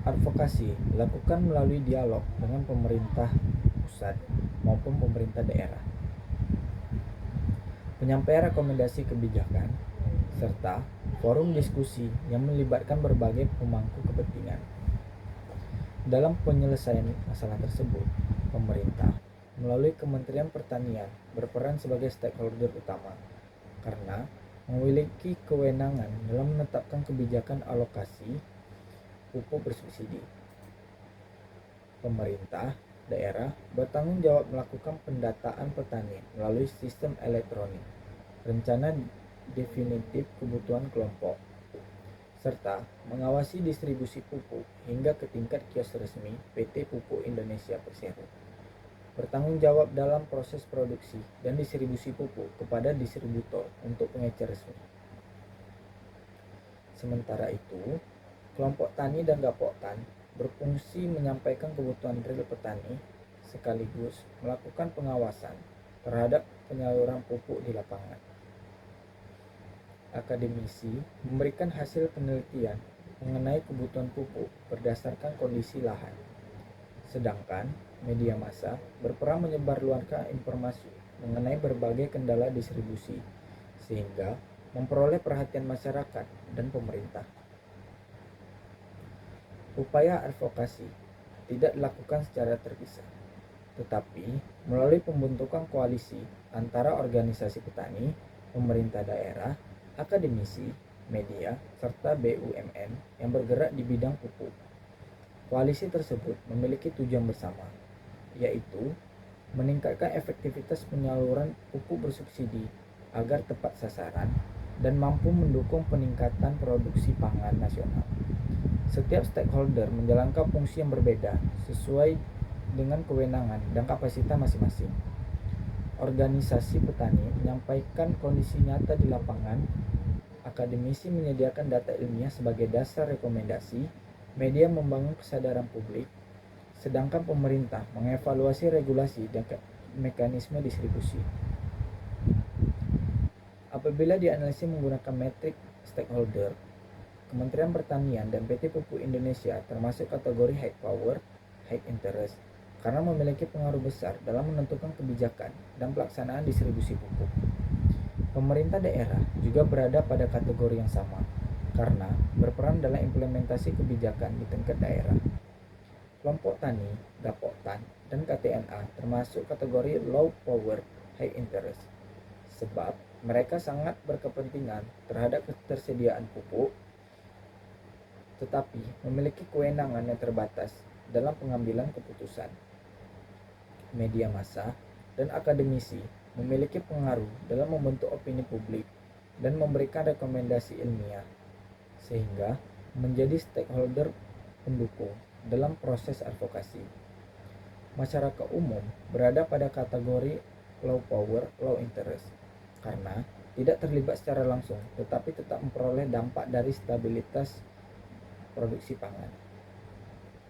Advokasi dilakukan melalui dialog dengan pemerintah pusat maupun pemerintah daerah, penyampaian rekomendasi kebijakan, serta forum diskusi yang melibatkan berbagai pemangku kepentingan. Dalam penyelesaian masalah tersebut, pemerintah melalui Kementerian Pertanian berperan sebagai stakeholder utama karena memiliki kewenangan dalam menetapkan kebijakan alokasi pupuk bersubsidi. Pemerintah daerah bertanggung jawab melakukan pendataan petani melalui sistem elektronik, rencana definitif kebutuhan kelompok, serta mengawasi distribusi pupuk hingga ke tingkat kios resmi PT Pupuk Indonesia Persero. Bertanggung jawab dalam proses produksi dan distribusi pupuk kepada distributor untuk pengecer resmi. Sementara itu, kelompok tani dan gapoktan berfungsi menyampaikan kebutuhan real petani sekaligus melakukan pengawasan terhadap penyaluran pupuk di lapangan. Akademisi memberikan hasil penelitian mengenai kebutuhan pupuk berdasarkan kondisi lahan, sedangkan media massa berperan menyebarluaskan informasi mengenai berbagai kendala distribusi sehingga memperoleh perhatian masyarakat dan pemerintah. Upaya advokasi tidak dilakukan secara terpisah, tetapi melalui pembentukan koalisi antara organisasi petani, pemerintah daerah, akademisi, media, serta BUMN yang bergerak di bidang pupuk. Koalisi tersebut memiliki tujuan bersama, yaitu meningkatkan efektivitas penyaluran pupuk bersubsidi agar tepat sasaran dan mampu mendukung peningkatan produksi pangan nasional. Setiap stakeholder menjalankan fungsi yang berbeda sesuai dengan kewenangan dan kapasitas masing-masing. Organisasi petani menyampaikan kondisi nyata di lapangan, akademisi menyediakan data ilmiah sebagai dasar rekomendasi, media membangun kesadaran publik, sedangkan pemerintah mengevaluasi regulasi dan mekanisme distribusi. Apabila dianalisis menggunakan metrik stakeholder, Kementerian Pertanian dan PT Pupuk Indonesia termasuk kategori high power, high interest, karena memiliki pengaruh besar dalam menentukan kebijakan dan pelaksanaan distribusi pupuk. Pemerintah daerah juga berada pada kategori yang sama, karena berperan dalam implementasi kebijakan di tingkat daerah. Kelompok tani, gapoktan, dan KTNA termasuk kategori low power, high interest, sebab mereka sangat berkepentingan terhadap ketersediaan pupuk, tetapi memiliki kewenangan yang terbatas dalam pengambilan keputusan. Media massa dan akademisi memiliki pengaruh dalam membentuk opini publik dan memberikan rekomendasi ilmiah, sehingga menjadi stakeholder pendukung dalam proses advokasi. Masyarakat umum berada pada kategori low power, low interest, karena tidak terlibat secara langsung tetapi tetap memperoleh dampak dari stabilitas produksi pangan.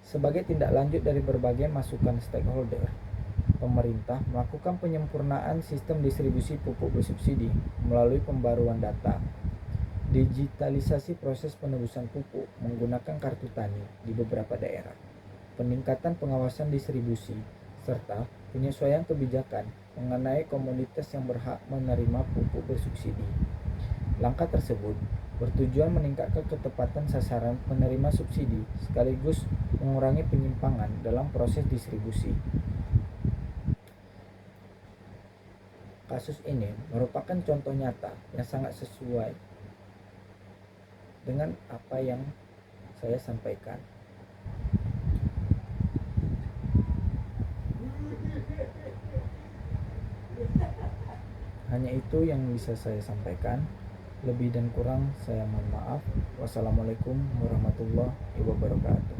Sebagai tindak lanjut dari berbagai masukan stakeholder, pemerintah melakukan penyempurnaan sistem distribusi pupuk bersubsidi melalui pembaruan data, digitalisasi proses penebusan pupuk menggunakan kartu tani di beberapa daerah, peningkatan pengawasan distribusi, serta penyesuaian kebijakan mengenai komoditas yang berhak menerima pupuk bersubsidi. Langkah tersebut bertujuan meningkatkan ketepatan sasaran penerima subsidi sekaligus mengurangi penyimpangan dalam proses distribusi. Kasus ini merupakan contoh nyata yang sangat sesuai dengan apa yang saya sampaikan. Hanya itu yang bisa saya sampaikan. Lebih dan kurang saya mohon maaf. Wassalamualaikum warahmatullahi wabarakatuh.